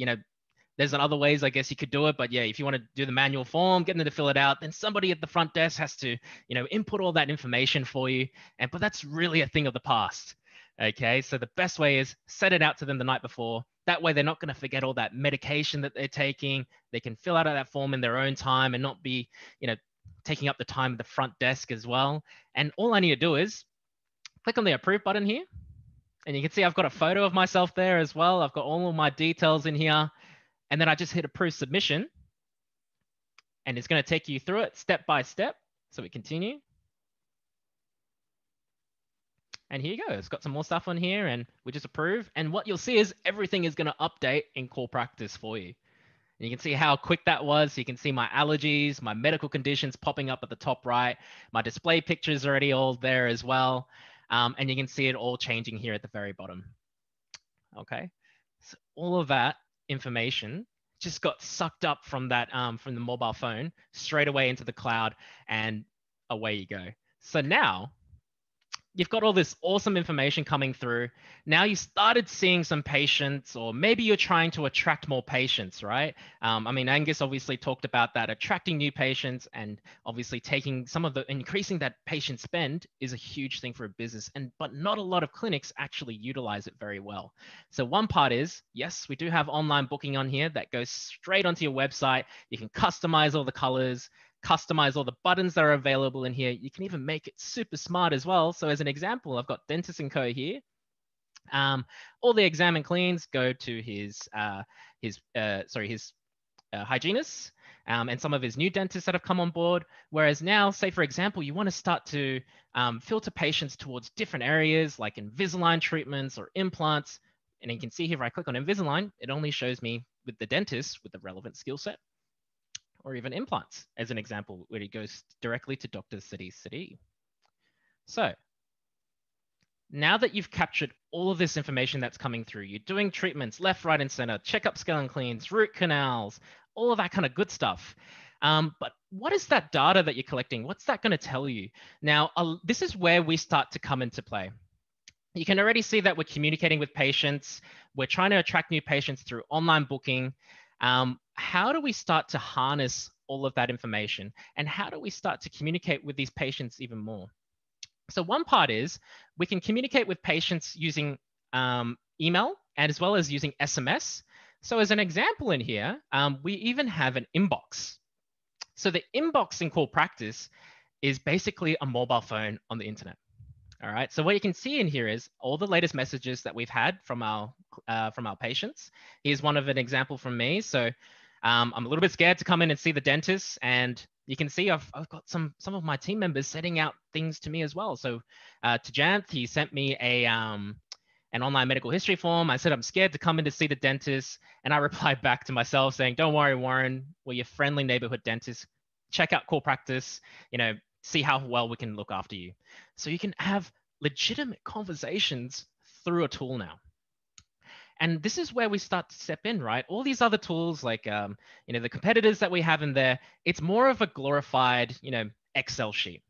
there's other ways, I guess you could do it. But yeah, if you want to do the manual form, getting them to fill it out, then somebody at the front desk has to, input all that information for you. But that's really a thing of the past. Okay. So the best way is set it out to them the night before. That way they're not going to forget all that medication that they're taking. They can fill out that form in their own time and not be, taking up the time at the front desk as well. And all I need to do is click on the approve button here. And you can see I've got a photo of myself there as well. I've got all of my details in here. And then I just hit approve submission. And it's going to take you through it step by step. So we continue. And here you go. It's got some more stuff on here and we just approve. And what you'll see is everything is going to update in core practice for you. And you can see how quick that was. You can see my allergies, my medical conditions popping up at the top right. My display pictures already all there as well. And you can see it all changing here at the very bottom. Okay. So all of that information just got sucked up from that from the mobile phone straight away into the cloud, and away you go. So now you've got all this awesome information coming through. Now you started seeing some patients, or maybe you're trying to attract more patients, right? I mean, Angus obviously talked about that, attracting new patients, and obviously taking some of the, increasing that patient spend is a huge thing for a business, but not a lot of clinics actually utilize it very well. So one part is, yes, we do have online booking on here that goes straight onto your website. You can customize all the colors, customize all the buttons that are available in here. You can even make it super smart as well. So as an example, I've got Dentist & Co here. All the exam and cleans go to his hygienist and some of his new dentists that have come on board. Whereas now, say for example, you want to start to filter patients towards different areas like Invisalign treatments or implants. And you can see here, if I click on Invisalign, it only shows me with the dentist with the relevant skill set, or even implants, as an example, where it goes directly to Dr. City. So now that you've captured all of this information that's coming through, you're doing treatments left, right, and center, checkup, scale and cleans, root canals, all of that kind of good stuff. But what is that data that you're collecting? What's that going to tell you? Now, this is where we start to come into play. You can already see that we're communicating with patients. We're trying to attract new patients through online booking. How do we start to harness all of that information? And how do we start to communicate with these patients even more? So one part is we can communicate with patients using email and as well as using SMS. So as an example in here, we even have an inbox. So the inbox in core practice is basically a mobile phone on the internet. All right. So what you can see in here is all the latest messages that we've had from our patients. Here's one of an example from me. So I'm a little bit scared to come in and see the dentist, and you can see I've got some of my team members sending out things to me as well. So to Janth, he sent me an online medical history form. I said I'm scared to come in to see the dentist, and I replied back to myself saying, "Don't worry, Warren. We're your friendly neighborhood dentist. Check out core practice. See how well we can look after you." So you can have legitimate conversations through a tool now. And this is where we start to step in, right? All these other tools like, the competitors that we have in there, it's more of a glorified, Excel sheet.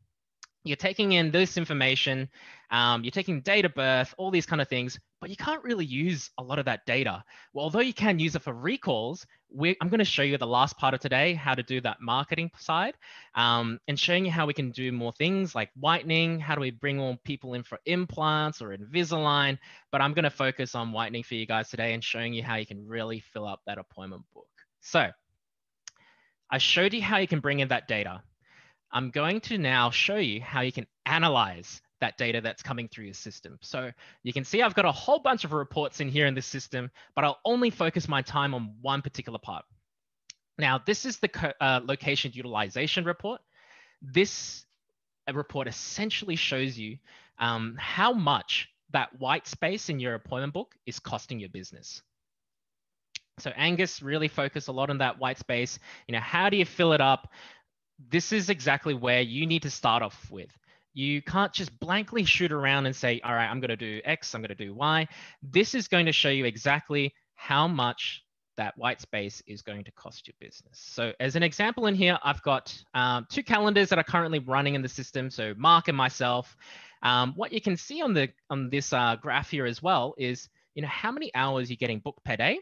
You're taking in this information, you're taking date of birth, all these kind of things, but you can't really use a lot of that data. Well, although you can use it for recalls, I'm going to show you the last part of today, how to do that marketing side, and showing you how we can do more things like whitening, how do we bring more people in for implants or Invisalign, but I'm going to focus on whitening for you guys today and showing you how you can really fill up that appointment book. So I showed you how you can bring in that data. I'm going to now show you how you can analyze that data that's coming through your system. So you can see I've got a whole bunch of reports in here in this system, but I'll only focus my time on one particular part. Now, this is the location utilization report. This report essentially shows you how much that white space in your appointment book is costing your business. So Angus really focused a lot on that white space. How do you fill it up? This is exactly where you need to start off with. You can't just blankly shoot around and say, all right, I'm going to do X, I'm going to do Y. This is going to show you exactly how much that white space is going to cost your business. So as an example in here, I've got 2 calendars that are currently running in the system. So Mark and myself. What you can see on this graph here as well is, how many hours you're getting booked per day.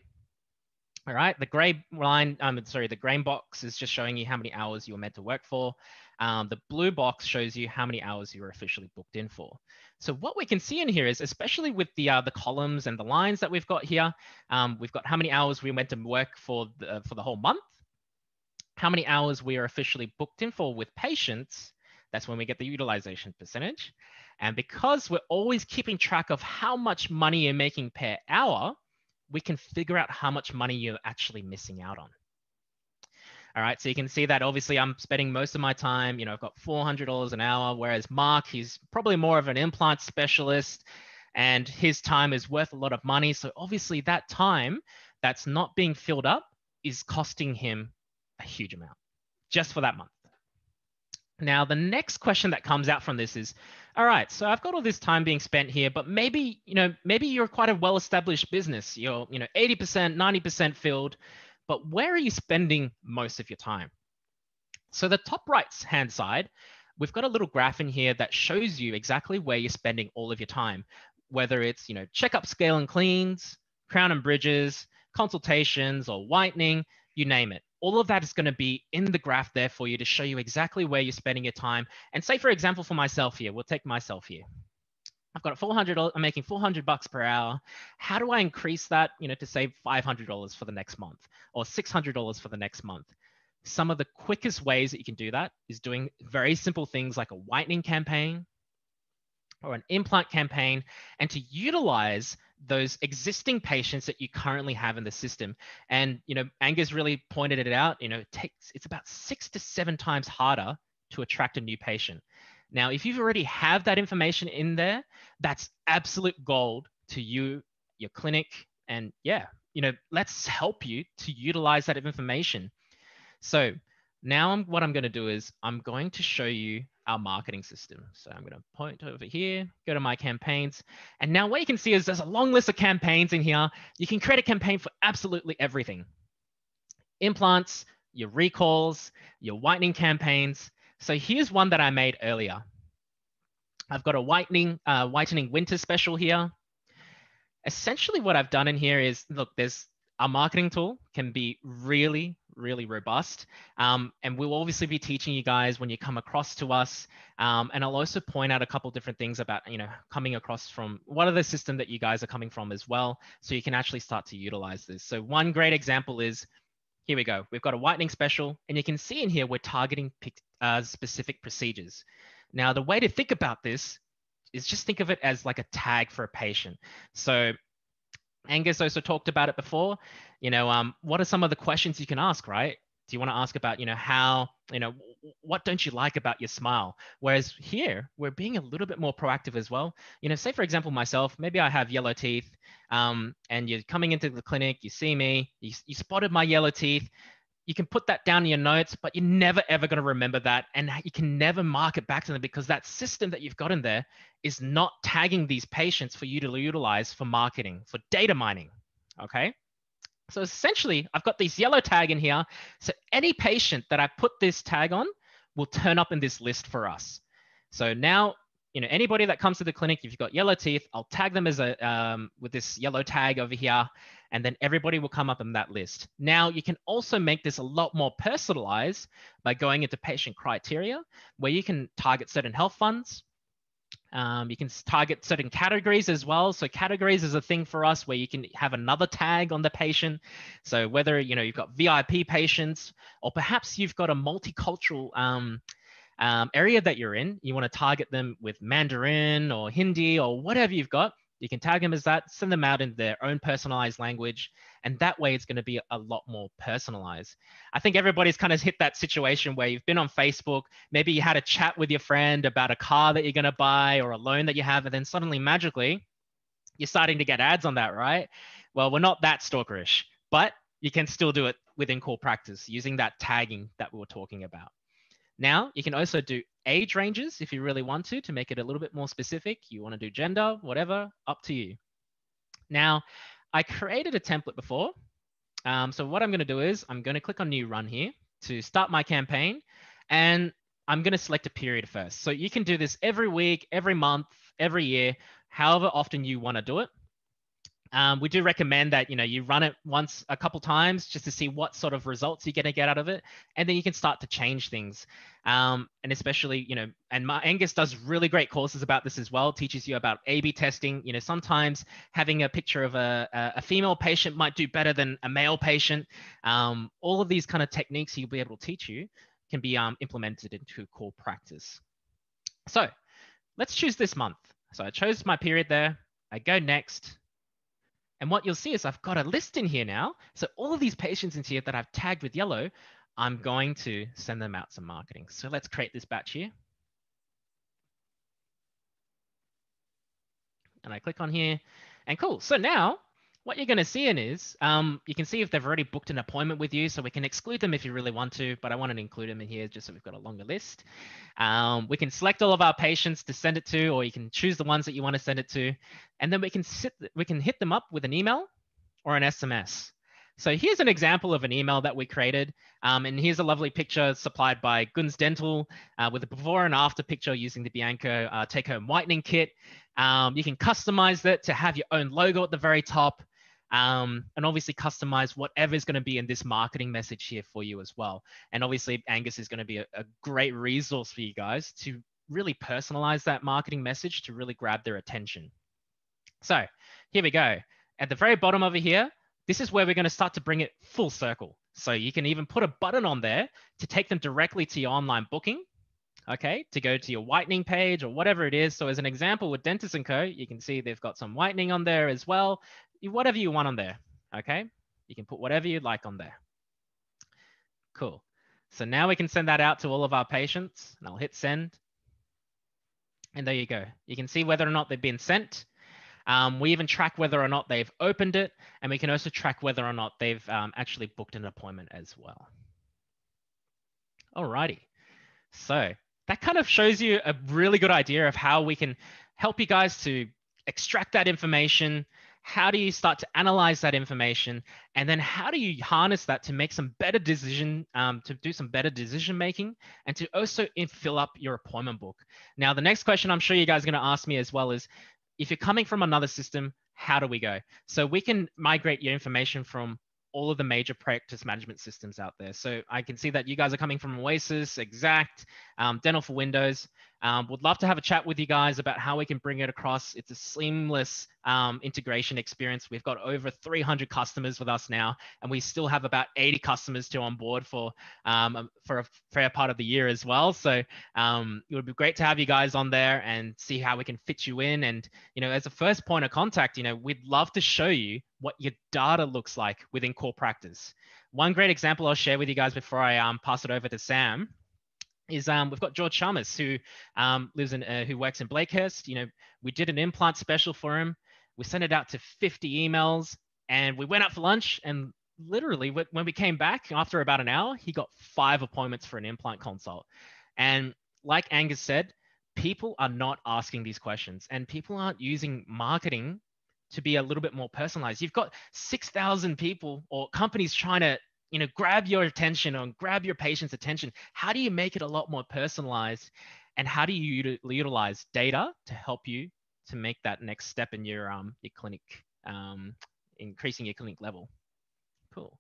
All right, the gray line, the gray box is just showing you how many hours you were meant to work for. The blue box shows you how many hours you were officially booked in for. So what we can see in here is, especially with the columns and the lines that we've got here, we've got how many hours we went to work for the whole month, how many hours we are officially booked in for with patients, That's when we get the utilization percentage. And because we're always keeping track of how much money you're making per hour, we can figure out how much money you're actually missing out on. All right, so you can see that obviously I'm spending most of my time, I've got $400 an hour, whereas Mark, he's probably more of an implant specialist and his time is worth a lot of money. So obviously that time that's not being filled up is costing him a huge amount just for that month. Now, the next question that comes out from this is, all right, so I've got all this time being spent here, but maybe, maybe you're quite a well-established business. You're, 80%, 90% filled, but where are you spending most of your time? So the top right-hand side, we've got a little graph in here that shows you exactly where you're spending all of your time, whether it's, checkup, scale and cleans, crown and bridges, consultations or whitening, you name it. All of that is going to be in the graph there for you to show you exactly where you're spending your time. And say, for example, for myself here, we'll take myself here. I've got $400, I'm making $400 per hour. How do I increase that, to save $500 for the next month or $600 for the next month? Some of the quickest ways that you can do that is doing very simple things like a whitening campaign or an implant campaign, and to utilize those existing patients that you currently have in the system. And, Angus really pointed it out, it's about 6 to 7 times harder to attract a new patient. Now, if you've already have that information in there, that's absolute gold to you, your clinic, and yeah, let's help you to utilize that information. So now what I'm going to do is I'm going to show you our marketing system. So I'm going to point over here, go to my campaigns. And now what you can see is there's a long list of campaigns in here. You can create a campaign for absolutely everything. Implants, your recalls, your whitening campaigns. So here's one that I made earlier. I've got a whitening winter special here. Essentially what I've done in here is, look, our marketing tool can be really, really robust. And we'll obviously be teaching you guys when you come across to us. And I'll also point out a couple different things about, coming across from what are the system that you guys are coming from as well. So you can actually start to utilize this. So one great example is, here we go. We've got a whitening special, and you can see in here, we're targeting specific procedures. Now, the way to think about this is just think of it as like a tag for a patient. So Angus also talked about it before. What are some of the questions you can ask, right? Do you want to ask about, how, what don't you like about your smile? Whereas here, we're being a little bit more proactive as well. Say for example, myself, maybe I have yellow teeth, and you're coming into the clinic, you see me, you spotted my yellow teeth. You can put that down in your notes, but you're never, ever going to remember that. And you can never mark it back to them because that system that you've got in there is not tagging these patients for you to utilize for marketing, for data mining, okay? So essentially, I've got this yellow tag in here. So any patient that I put this tag on will turn up in this list for us. So now, anybody that comes to the clinic, if you've got yellow teeth, I'll tag them as with this yellow tag over here, and then everybody will come up in that list. Now, you can also make this a lot more personalized by going into patient criteria, where you can target certain health funds. You can target certain categories as well. So categories is a thing for us where you can have another tag on the patient. So whether, you've got VIP patients, or perhaps you've got a multicultural area that you're in, you want to target them with Mandarin or Hindi or whatever you've got, you can tag them as that, send them out in their own personalized language. And that way it's going to be a lot more personalized. I think everybody's kind of hit that situation where you've been on Facebook, maybe you had a chat with your friend about a car that you're going to buy or a loan that you have, and then suddenly magically you're starting to get ads on that, right? Well, we're not that stalkerish, but you can still do it within core practice using that tagging that we were talking about. Now, you can also do age ranges if you really want to make it a little bit more specific. You want to do gender, whatever, up to you. Now, I created a template before. So what I'm going to do is I'm going to click on New Run here to start my campaign, and I'm going to select a period first. So you can do this every week, every month, every year, however often you want to do it. We do recommend that, you run it a couple times just to see what sort of results you're going to get out of it. And then you can start to change things. And especially, and Angus does really great courses about this as well, teaches you about A/B testing. Sometimes having a picture of a female patient might do better than a male patient. All of these kind of techniques he'll be able to teach you can be implemented into core practice. So let's choose this month. So I chose my period there. I go next. And what you'll see is I've got a list in here now. So all of these patients in here that I've tagged with yellow, I'm going to send them out some marketing. So let's create this batch here. And I click on here and cool. So now what you're going to see is you can see if they've already booked an appointment with you. So we can exclude them if you really want to, but I want to include them in here just so we've got a longer list. We can select all of our patients to send it to, or you can choose the ones that you want to send it to. And then we can hit them up with an email or an SMS. So here's an example of an email that we created. And here's a lovely picture supplied by Gunz with a before and after picture using the Bianco take-home whitening kit. You can customize it to have your own logo at the very top. And obviously customize whatever is going to be in this marketing message here for you as well. And obviously Angus is going to be a great resource for you guys to really personalize that marketing message to really grab their attention. So here we go. At the very bottom over here, this is where we're going to start to bring it full circle. So you can even put a button on there to take them directly to your online booking, okay, to go to your whitening page or whatever it is. So as an example with Dentist & Co, you can see they've got some whitening on there as well. Whatever you want on there, okay? You can put whatever you'd like on there. Cool. So now we can send that out to all of our patients, and I'll hit send. And there you go. You can see whether or not they've been sent. We even track whether or not they've opened it, and we can also track whether or not they've actually booked an appointment as well. Alrighty. So that kind of shows you a really good idea of how we can help you guys to extract that information. How do you start to analyze that information? And then how do you harness that to make some better decision, to do some better decision making, and to also fill up your appointment book? Now, the next question I'm sure you guys are going to ask me as well is, if you're coming from another system, how do we go? So we can migrate your information from all of the major practice management systems out there. So I can see that you guys are coming from Oasis, Exact, Dental for Windows. Would love to have a chat with you guys about how we can bring it across. It's a seamless integration experience. We've got over 300 customers with us now, and we still have about 80 customers to onboard for a fair part of the year as well. So it would be great to have you guys on there and see how we can fit you in. And, you know, as a first point of contact, you know, we'd love to show you what your data looks like within core practice. One great example I'll share with you guys before I pass it over to Sam is we've got George Chalmers who who works in Blakehurst. You know, we did an implant special for him. We sent it out to 50 emails, and we went out for lunch, and literally when we came back after about an hour, he got 5 appointments for an implant consult. And like Angus said, people are not asking these questions, and people aren't using marketing to be a little bit more personalized. You've got 6,000 people or companies trying to, you know, grab your attention or grab your patient's attention. How do you make it a lot more personalized? And how do you utilize data to help you to make that next step in your clinic, increasing your clinic level? Cool.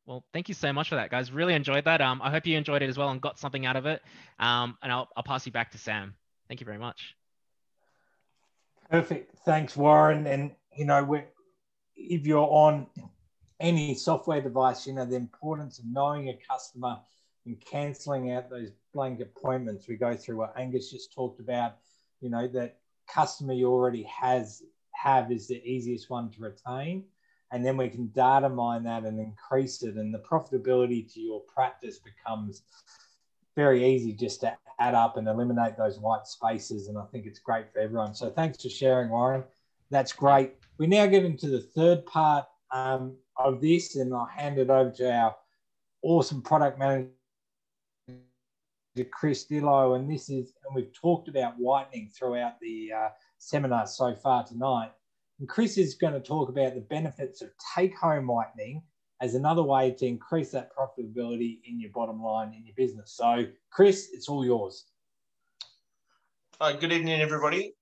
Well, thank you so much for that, guys. Really enjoyed that. I hope you enjoyed it as well and got something out of it. And I'll pass you back to Sam. Thank you very much. Perfect. Thanks, Warren. And, you know, if you're on any software device, you know, the importance of knowing a customer and cancelling out those blank appointments. We go through what Angus just talked about, you know, that customer you already have is the easiest one to retain. And then we can data mine that and increase it. And the profitability to your practice becomes very easy just to add up and eliminate those white spaces. And I think it's great for everyone. So thanks for sharing, Warren. That's great. We now get into the third part of this, and I'll hand it over to our awesome product manager, Chris Dillo. And we've talked about whitening throughout the seminar so far tonight. And Chris is going to talk about the benefits of take-home whitening as another way to increase that profitability in your bottom line in your business. So, Chris, it's all yours. Good evening, everybody.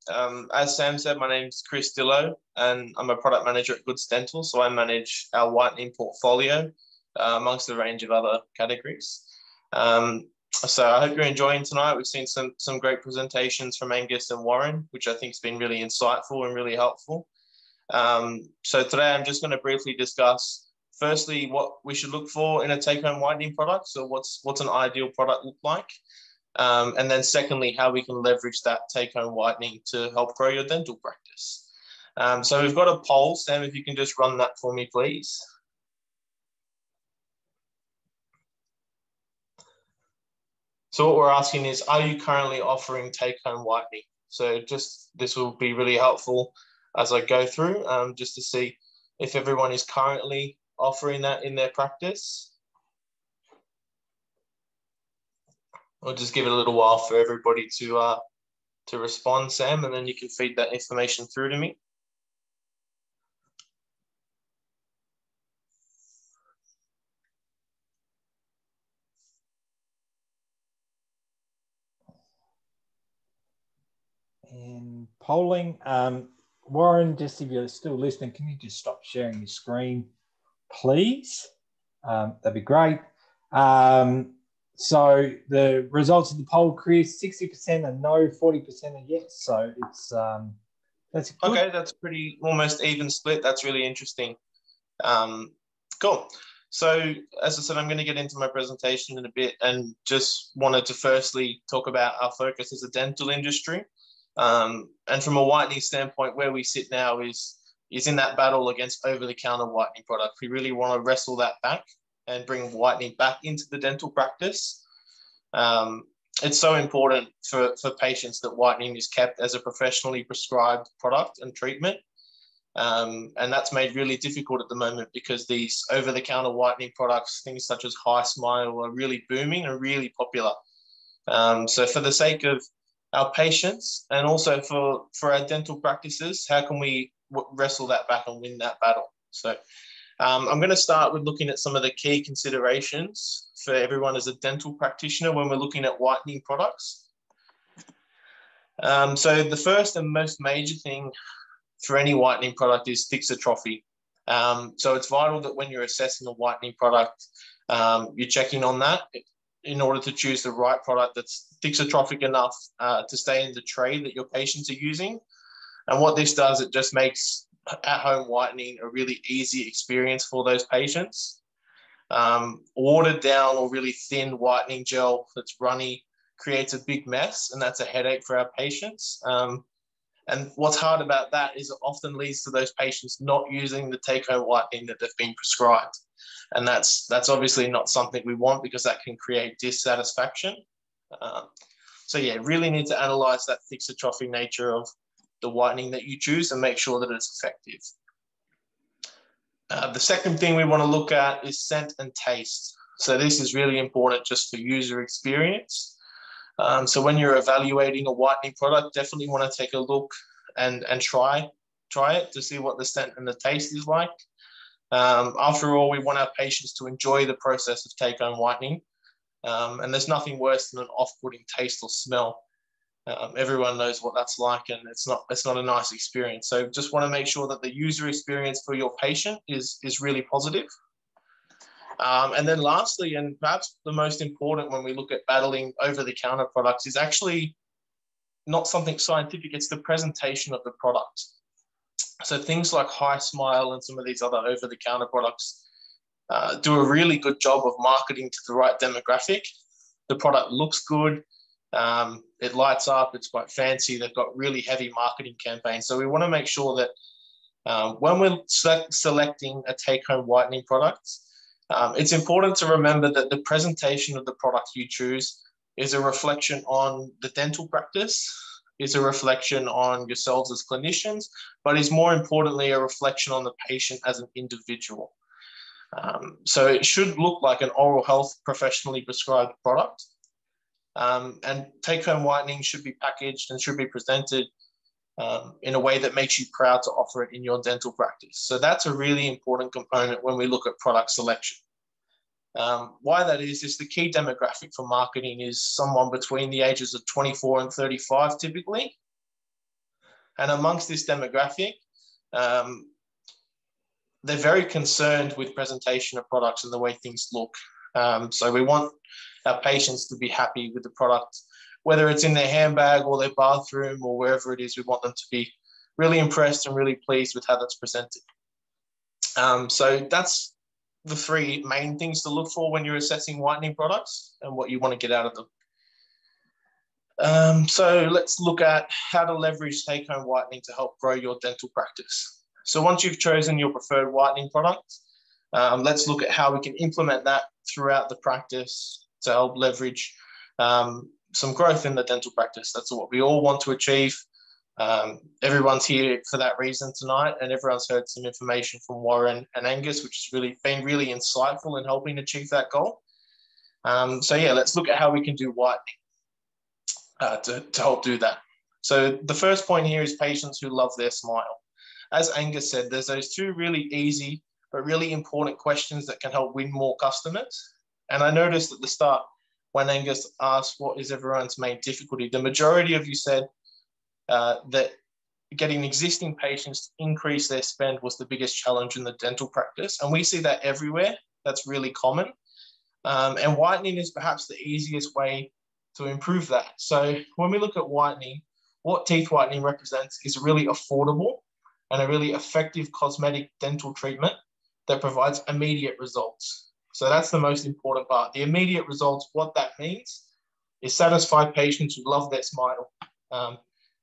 As Sam said, my name's Chris Dillo, and I'm a product manager at Gunz Dental. So I manage our whitening portfolio amongst a range of other categories. So I hope you're enjoying tonight. We've seen some great presentations from Angus and Warren, which I think has been really insightful and really helpful. So today I'm just going to briefly discuss, firstly, what we should look for in a take-home whitening product. So what's an ideal product look like? And then secondly, how we can leverage that take-home whitening to help grow your dental practice. So we've got a poll. Sam, if you can just run that for me, please. So what we're asking is, are you currently offering take-home whitening? So just this will be really helpful as I go through, just to see if everyone is currently offering that in their practice. I'll just give it a little while for everybody to respond, Sam, and then you can feed that information through to me. And polling, Warren, just if you're still listening, can you just stop sharing your screen, please? That'd be great. So the results of the poll, Chris, 60% are no, 40% are yes. So it's that's good. Okay, that's pretty almost even split. That's really interesting. Cool. So as I said, I'm going to get into my presentation in a bit, and just wanted to firstly talk about our focus as a dental industry. And from a whitening standpoint, where we sit now is in that battle against over-the-counter whitening products. We really want to wrestle that back and bring whitening back into the dental practice. It's so important for patients that whitening is kept as a professionally prescribed product and treatment. And that's made really difficult at the moment because these over-the-counter whitening products, things such as High Smile, are really booming and really popular. So for the sake of our patients and also for our dental practices, how can we wrestle that back and win that battle? So I'm going to start with looking at some of the key considerations for everyone as a dental practitioner when we're looking at whitening products. So the first and most major thing for any whitening product is thixotrophy. So it's vital that when you're assessing a whitening product, you're checking on that in order to choose the right product that's thixotrophic enough to stay in the tray that your patients are using. And what this does, it just makes at-home whitening a really easy experience for those patients. Watered down or really thin whitening gel that's runny creates a big mess, and that's a headache for our patients. And what's hard about that is it often leads to those patients not using the take-home whitening that they've been prescribed. And that's obviously not something we want, because that can create dissatisfaction. So yeah, really need to analyze that thixotrophy nature of the whitening that you choose and make sure that it's effective. The second thing we want to look at is scent and taste. So this is really important just for user experience. So when you're evaluating a whitening product, definitely want to take a look and try it to see what the scent and the taste is like. After all, we want our patients to enjoy the process of take-home whitening. And there's nothing worse than an off-putting taste or smell. Everyone knows what that's like, and it's not a nice experience. So just want to make sure that the user experience for your patient is really positive. And then lastly, and perhaps the most important when we look at battling over-the-counter products, is actually not something scientific, it's the presentation of the product. So things like High Smile and some of these other over-the-counter products do a really good job of marketing to the right demographic. The product looks good, it lights up, it's quite fancy, they've got really heavy marketing campaigns. So we want to make sure that when we're selecting a take-home whitening product, it's important to remember that the presentation of the product you choose is a reflection on the dental practice, is a reflection on yourselves as clinicians, but is more importantly a reflection on the patient as an individual. So it should look like an oral health professionally prescribed product. And take-home whitening should be packaged and should be presented in a way that makes you proud to offer it in your dental practice. So that's a really important component when we look at product selection. Why that is the key demographic for marketing is someone between the ages of 24 and 35 typically. And amongst this demographic, they're very concerned with presentation of products and the way things look. So we want our patients to be happy with the product, whether it's in their handbag or their bathroom or wherever it is. We want them to be really impressed and really pleased with how that's presented. So that's the three main things to look for when you're assessing whitening products and what you want to get out of them. So let's look at how to leverage take-home whitening to help grow your dental practice. So once you've chosen your preferred whitening product, let's look at how we can implement that throughout the practice to help leverage some growth in the dental practice. That's what we all want to achieve. Everyone's here for that reason tonight, and everyone's heard some information from Warren and Angus, which has really been really insightful in helping achieve that goal. So yeah, let's look at how we can do whitening to help do that. So the first point here is patients who love their smile. As Angus said, there's those two really easy but really important questions that can help win more customers. And I noticed at the start when Angus asked what is everyone's main difficulty, the majority of you said that getting existing patients to increase their spend was the biggest challenge in the dental practice. And we see that everywhere. That's really common. And whitening is perhaps the easiest way to improve that. So when we look at whitening, what teeth whitening represents is really affordable and a really effective cosmetic dental treatment that provides immediate results. So that's the most important part. The immediate results, what that means is satisfied patients who love their smile.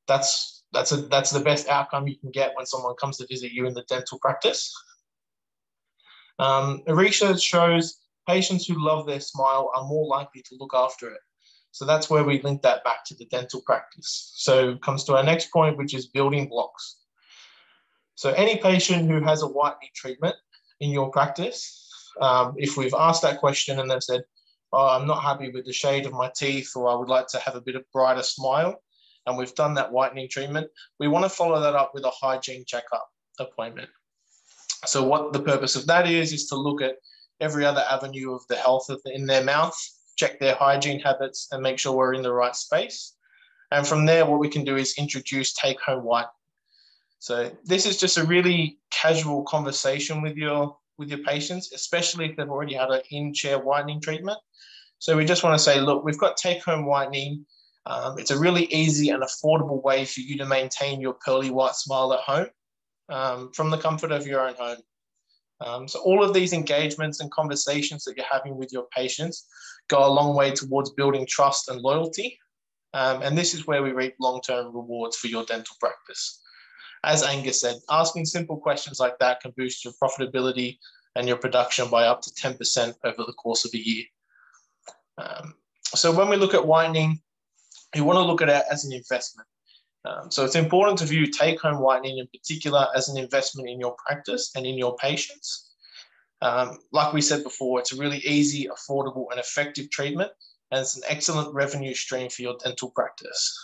That's the best outcome you can get when someone comes to visit you in the dental practice. Research shows patients who love their smile are more likely to look after it. So that's where we link that back to the dental practice. So it comes to our next point, which is building blocks. So any patient who has a whitening treatment in your practice, if we've asked that question and they've said, oh, I'm not happy with the shade of my teeth, or I would like to have a bit of brighter smile, and we've done that whitening treatment, we want to follow that up with a hygiene checkup appointment. So what the purpose of that is to look at every other avenue of the health in their mouth, check their hygiene habits, and make sure we're in the right space. And from there, what we can do is introduce take-home whitening. So this is just a really casual conversation with your patients, especially if they've already had an in-chair whitening treatment. So we just want to say, look, we've got take-home whitening. It's a really easy and affordable way for you to maintain your pearly white smile at home from the comfort of your own home. So all of these engagements and conversations that you're having with your patients go a long way towards building trust and loyalty. And this is where we reap long-term rewards for your dental practice. As Angus said, asking simple questions like that can boost your profitability and your production by up to 10% over the course of a year. So when we look at whitening, you want to look at it as an investment. So it's important to view take-home whitening in particular as an investment in your practice and in your patients. Like we said before, it's a really easy, affordable, and effective treatment, and it's an excellent revenue stream for your dental practice.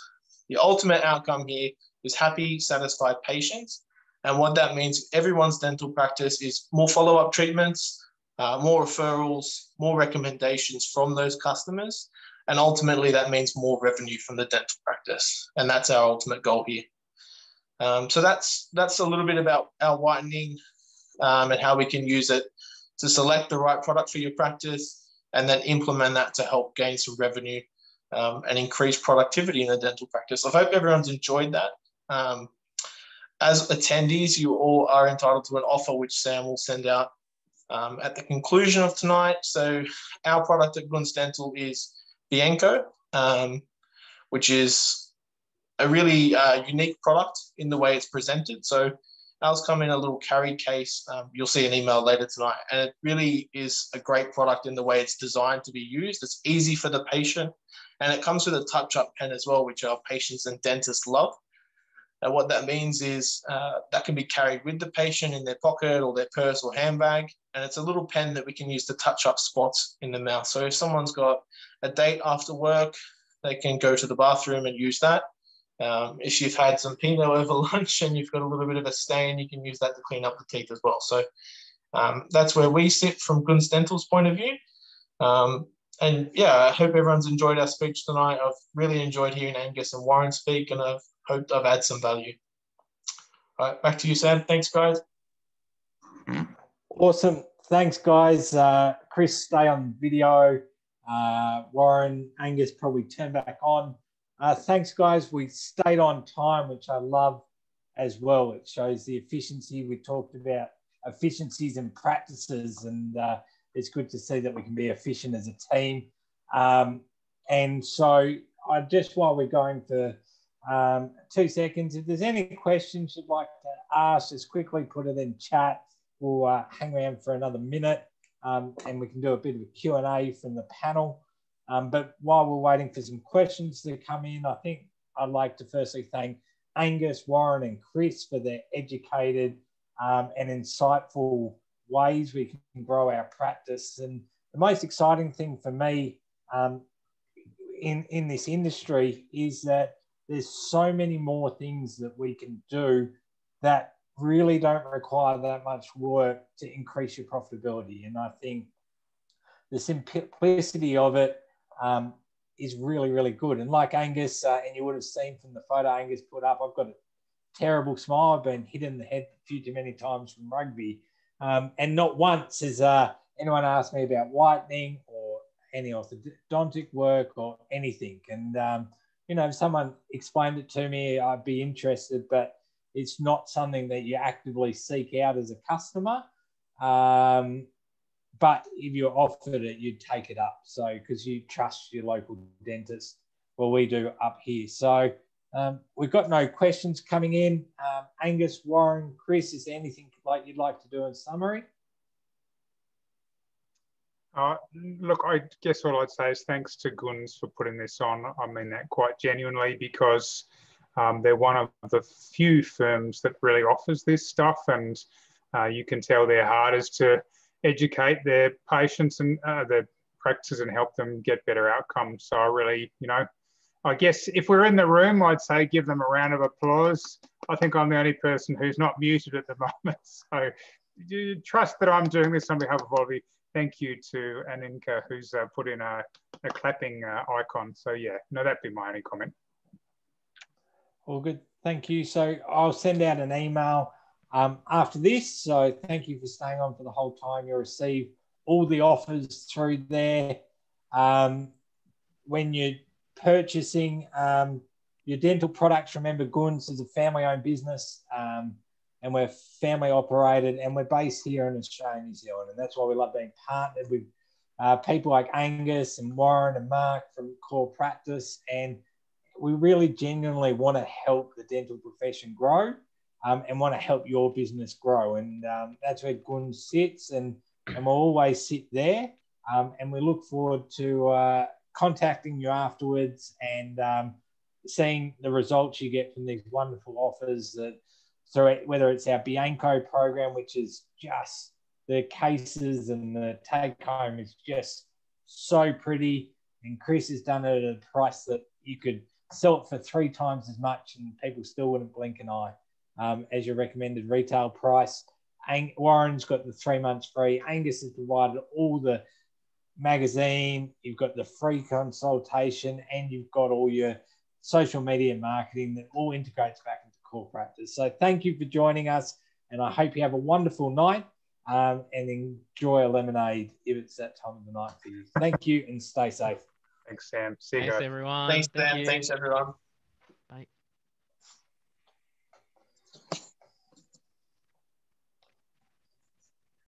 The ultimate outcome here is happy, satisfied patients. And what that means, everyone's dental practice is more follow-up treatments, more referrals, more recommendations from those customers. And ultimately, that means more revenue from the dental practice. And that's our ultimate goal here. So that's a little bit about our whitening and how we can use it to select the right product for your practice and then implement that to help gain some revenue and increase productivity in the dental practice. I hope everyone's enjoyed that. As attendees, you all are entitled to an offer which Sam will send out at the conclusion of tonight. So our product at Gunz Dental is Bianco, which is a really unique product in the way it's presented. So ours come in a little carry case. You'll see an email later tonight, and it really is a great product in the way it's designed to be used. It's easy for the patient, and it comes with a touch-up pen as well, which our patients and dentists love. And what that means is that can be carried with the patient in their pocket or their purse or handbag. And it's a little pen that we can use to touch up spots in the mouth. So if someone's got a date after work, they can go to the bathroom and use that. If you've had some Pinot over lunch and you've got a little bit of a stain, you can use that to clean up the teeth as well. So that's where we sit from Gunz Dental's point of view. And yeah, I hope everyone's enjoyed our speech tonight. I've really enjoyed hearing Angus and Warren speak, and I've hoped I've added some value. All right, back to you, Sam. Thanks, guys. Awesome. Thanks, guys. Chris, stay on video. Warren, Angus, probably turn back on. Thanks, guys. We stayed on time, which I love as well. It shows the efficiency. We talked about efficiencies and practices, and it's good to see that we can be efficient as a team. And so I just, while we're going for 2 seconds, if there's any questions you'd like to ask, just quickly put it in chat. We'll hang around for another minute and we can do a bit of a Q&A from the panel. But while we're waiting for some questions to come in, I think I'd like to firstly thank Angus, Warren and Chris for their educated and insightful ways we can grow our practice. And the most exciting thing for me in this industry is that there's so many more things that we can do that really don't require that much work to increase your profitability. And I think the simplicity of it is really, really good. And like Angus, and you would have seen from the photo Angus put up, I've got a terrible smile. I've been hit in the head a few too many times from rugby. And not once has anyone asked me about whitening or any orthodontic work or anything. And, you know, if someone explained it to me, I'd be interested, but it's not something that you actively seek out as a customer. But if you're offered it, you'd take it up. So, because you trust your local dentist, well, we do up here. So we've got no questions coming in. Angus, Warren, Chris, is there anything like you'd like to do in summary? Look, I guess all I'd say is thanks to Gunz for putting this on. I mean that quite genuinely, because they're one of the few firms that really offers this stuff, and you can tell their hardest to educate their patients and their practices and help them get better outcomes. So I really, you know, I guess if we're in the room, I'd say give them a round of applause. I think I'm the only person who's not muted at the moment. So you trust that I'm doing this on behalf of Bobby. Thank you to Aninka, who's put in a clapping icon. So yeah, no, that'd be my only comment. All good. Thank you. So I'll send out an email after this. So thank you for staying on for the whole time. You'll receive all the offers through there. When you're purchasing your dental products, remember Gunz is a family-owned business and we're family operated and we're based here in Australia and New Zealand. And that's why we love being partnered with people like Angus and Warren and Mark from Core Practice. And we really genuinely want to help the dental profession grow and want to help your business grow. And that's where Gunz sits, and we'll always sit there. And we look forward to contacting you afterwards and seeing the results you get from these wonderful offers. That, so whether it's our Bianco program, which is just the cases and the take home is just so pretty, and Chris has done it at a price that you could sell it for 3 times as much and people still wouldn't blink an eye as your recommended retail price. Warren's got the 3 months free. Angus has provided all the magazine. You've got the free consultation and you've got all your social media marketing that all integrates back into Core Practice. So thank you for joining us, and I hope you have a wonderful night and enjoy a lemonade if it's that time of the night for you. Thank you and stay safe. Thanks, Sam. See you guys. Thanks, everyone. Thanks, Thank Sam. you. Thanks, everyone. Bye.